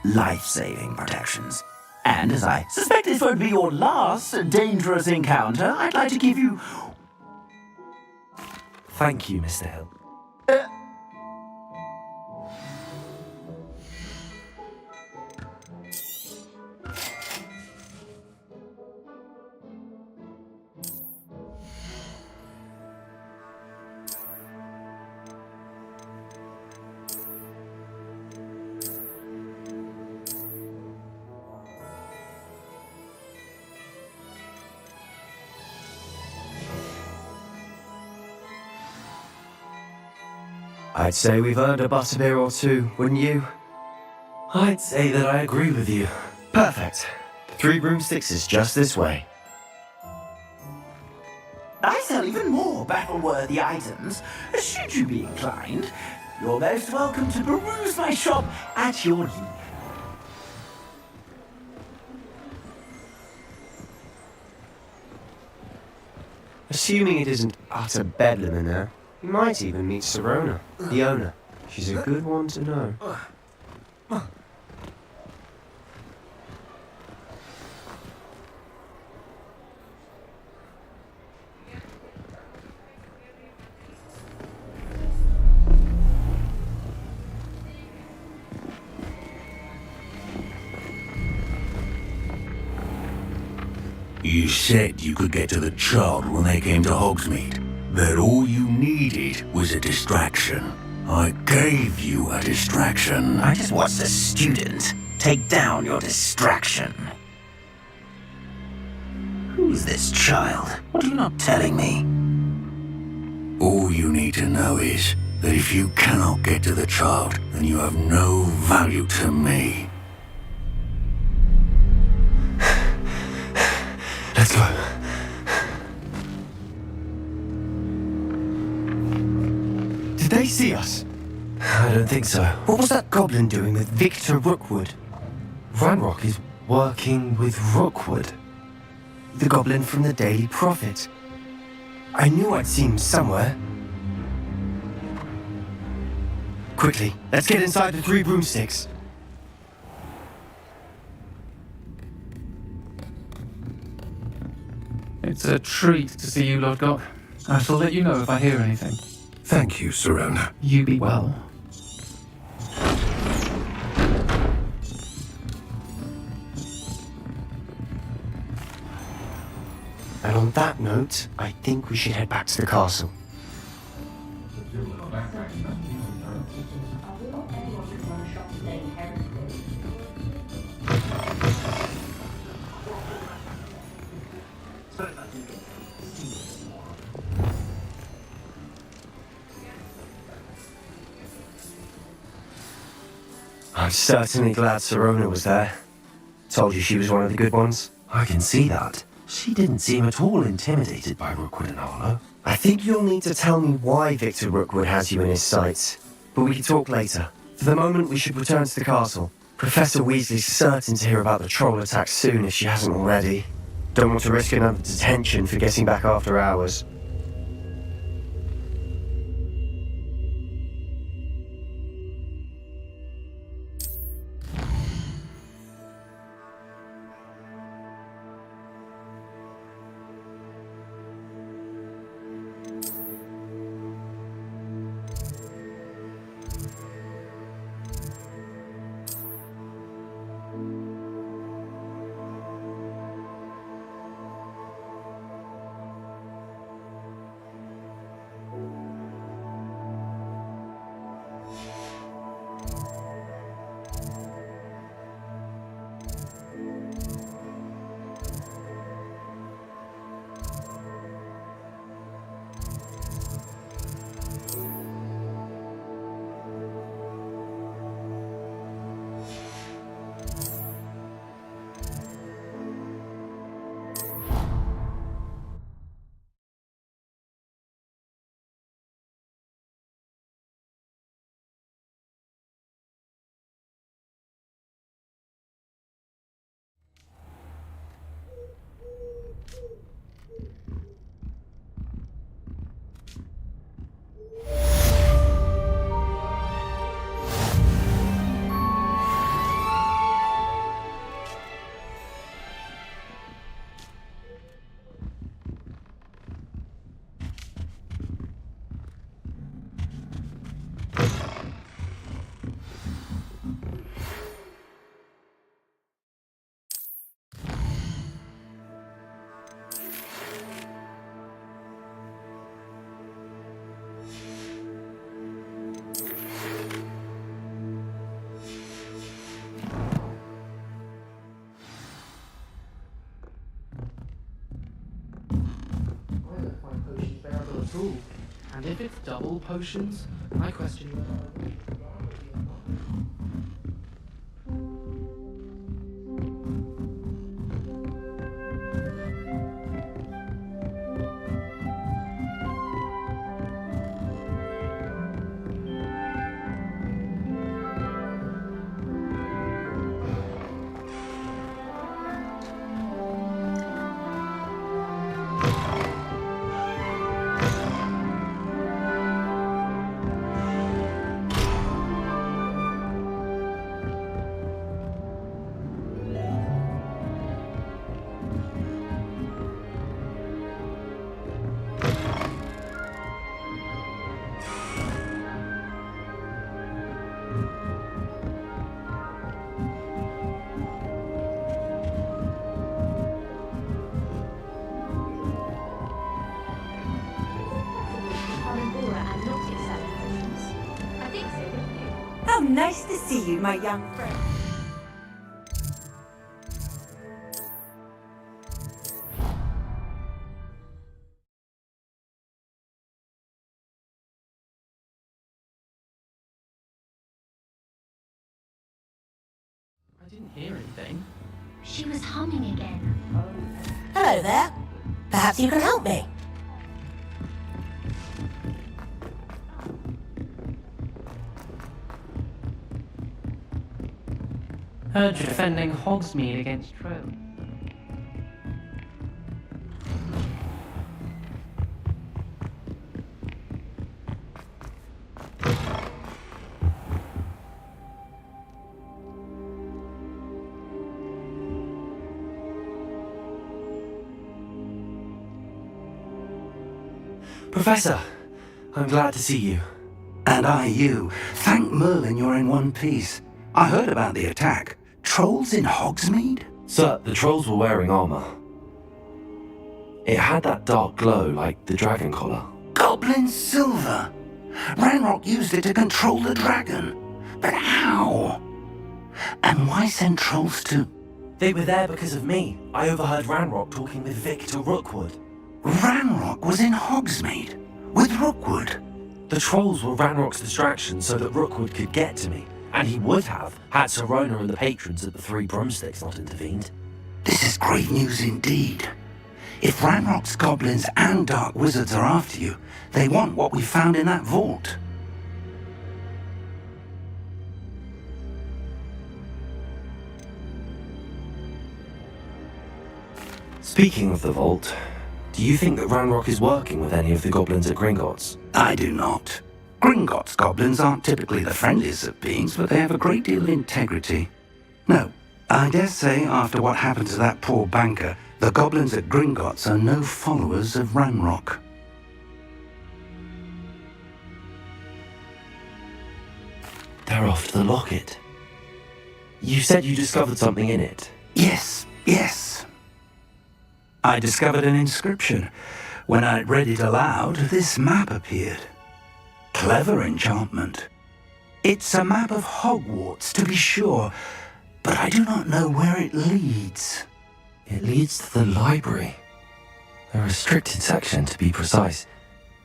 Life-saving protections. And as I suspect this won't be your last dangerous encounter, I'd like to give you... Thank you, Mr. Hill. I'd say we've earned a butterbeer or two, wouldn't you? I'd say that I agree with you. Perfect. 3 broomsticks is just this way. I sell even more battle-worthy items. Should you be inclined, you're most welcome to peruse my shop at your leisure. Assuming it isn't utter bedlam in there. You might even meet Sirona, the owner. She's a good one to know. You said you could get to the child when they came to Hogsmeade. That all you needed was a distraction. I gave you a distraction. I just watched a student take down your distraction. Who's this child? What are you not telling me? All you need to know is that if you cannot get to the child, then you have no value to me. Let's go. Did they see us? I don't think so. What was that goblin doing with Victor Rookwood? Ranrock is working with Rookwood. The goblin from the Daily Prophet. I knew I'd seen him somewhere. Quickly, let's get inside the 3 broomsticks. It's a treat to see you, Lord Gok. I shall let you know if I hear anything. Thank you, Sirona. You be well. And on that note, I think we should head back to the castle. I'm certainly glad Sirona was there. Told you she was one of the good ones. I can see that. She didn't seem at all intimidated by Rookwood and Harlow. I think you'll need to tell me why Victor Rookwood has you in his sights. But we can talk later. For the moment, we should return to the castle. Professor Weasley's certain to hear about the troll attack soon if she hasn't already. Don't want to risk another detention for getting back after hours. And if it's double potions, I question you. nice to see you, my young friend. I didn't hear anything. She was humming again. Hello there. Perhaps you can help me. Heard you're defending Hogsmeade against trolls. Professor, I'm glad to see you. And I you. Thank Merlin you're in one piece. I heard about the attack. Trolls in Hogsmeade? Sir, the trolls were wearing armor. It had that dark glow like the dragon collar. Goblin silver! Ranrock used it to control the dragon. But how? And why send trolls to... They were there because of me. I overheard Ranrock talking with Victor Rookwood. Ranrock was in Hogsmeade? With Rookwood? The trolls were Ranrock's distraction so that Rookwood could get to me. And he would have, had Serona and the patrons at the Three Broomsticks not intervened. This is grave news indeed. If Ranrock's goblins and dark wizards are after you, they want what we found in that vault. Speaking of the vault, do you think that Ranrock is working with any of the goblins at Gringotts? I do not. Gringotts goblins aren't typically the friendliest of beings, but they have a great deal of integrity. No, I dare say after what happened to that poor banker, the goblins at Gringotts are no followers of Ranrock. They're after the locket. You said you discovered something in it. Yes. I discovered an inscription. When I read it aloud, this map appeared. Clever enchantment. It's a map of Hogwarts, to be sure, but I do not know where it leads. It leads to the library. A restricted section, to be precise,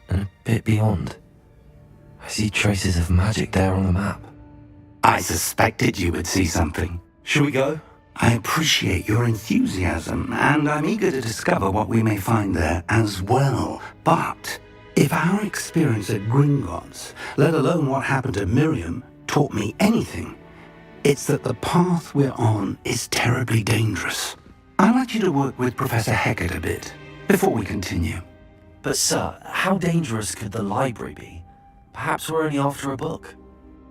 and a bit beyond. I see traces of magic there on the map. I suspected you would see something. Shall we go? I appreciate your enthusiasm, and I'm eager to discover what we may find there as well. But if our experience at Gringotts, let alone what happened to Miriam, taught me anything, it's that the path we're on is terribly dangerous. I'd like you to work with Professor Hecat a bit before we continue. But sir, how dangerous could the library be? Perhaps we're only after a book.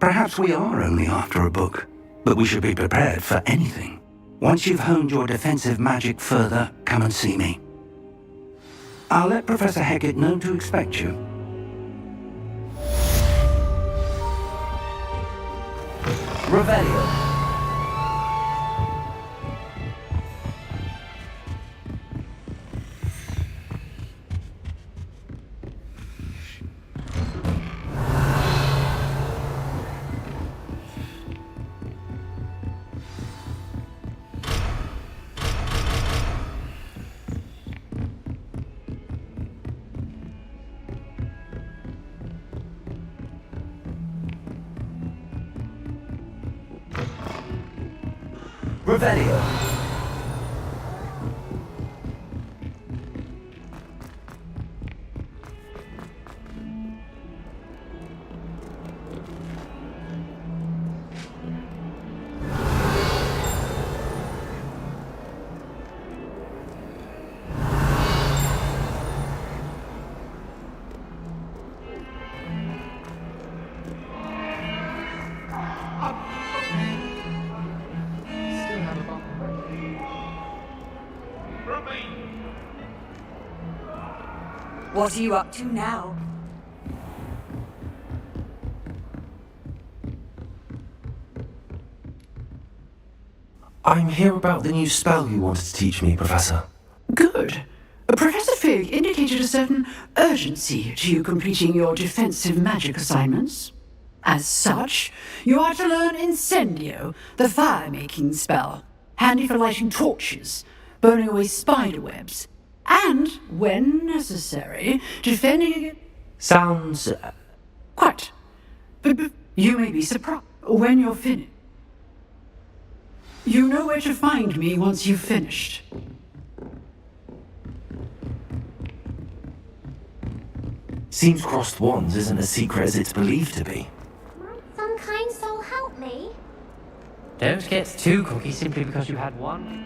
Perhaps we are only after a book, but we should be prepared for anything. Once you've honed your defensive magic further, come and see me. I'll let Professor Hecat know to expect you. Revelio. Revelio. What are you up to now? I'm here about the new spell you wanted to teach me, Professor. Good. Professor Fig indicated a certain urgency to you completing your defensive magic assignments. As such, you are to learn Incendio, the fire-making spell, handy for lighting torches, burning away spider webs, and, when necessary, defending against... Sounds... Quite. But you may be surprised when you're finished. You know where to find me once you've finished. Seems crossed wands isn't as secret as it's believed to be. Some kind soul help me? Don't get too cocky simply because you had one.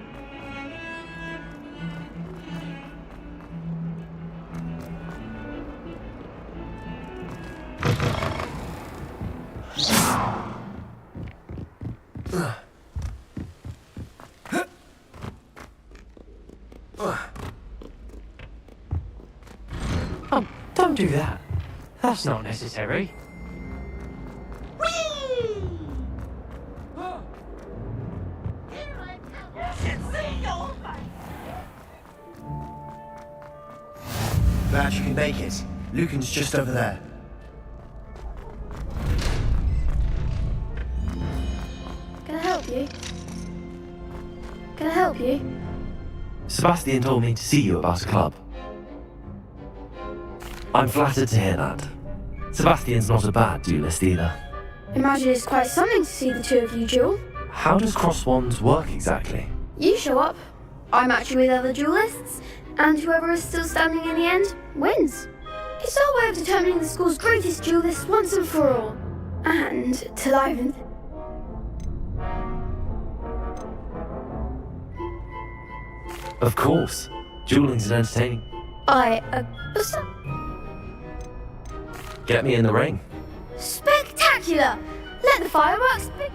Oh, don't do that. That's not necessary. Glad you can make it. Lucan's just over there. Can I help you? Can I help you? Sebastian told me to see you about a club. I'm flattered to hear that. Sebastian's not a bad duelist either. Imagine it's quite something to see the two of you duel. How does cross wands work exactly? You show up, I match you with other duelists, and whoever is still standing in the end wins. It's our way of determining the school's greatest duelist once and for all. And to liven... Of course. Dueling's an entertaining... Get me in the ring. Spectacular! Let the fireworks be...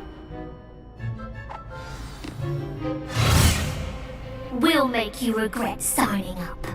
We'll make you regret signing up.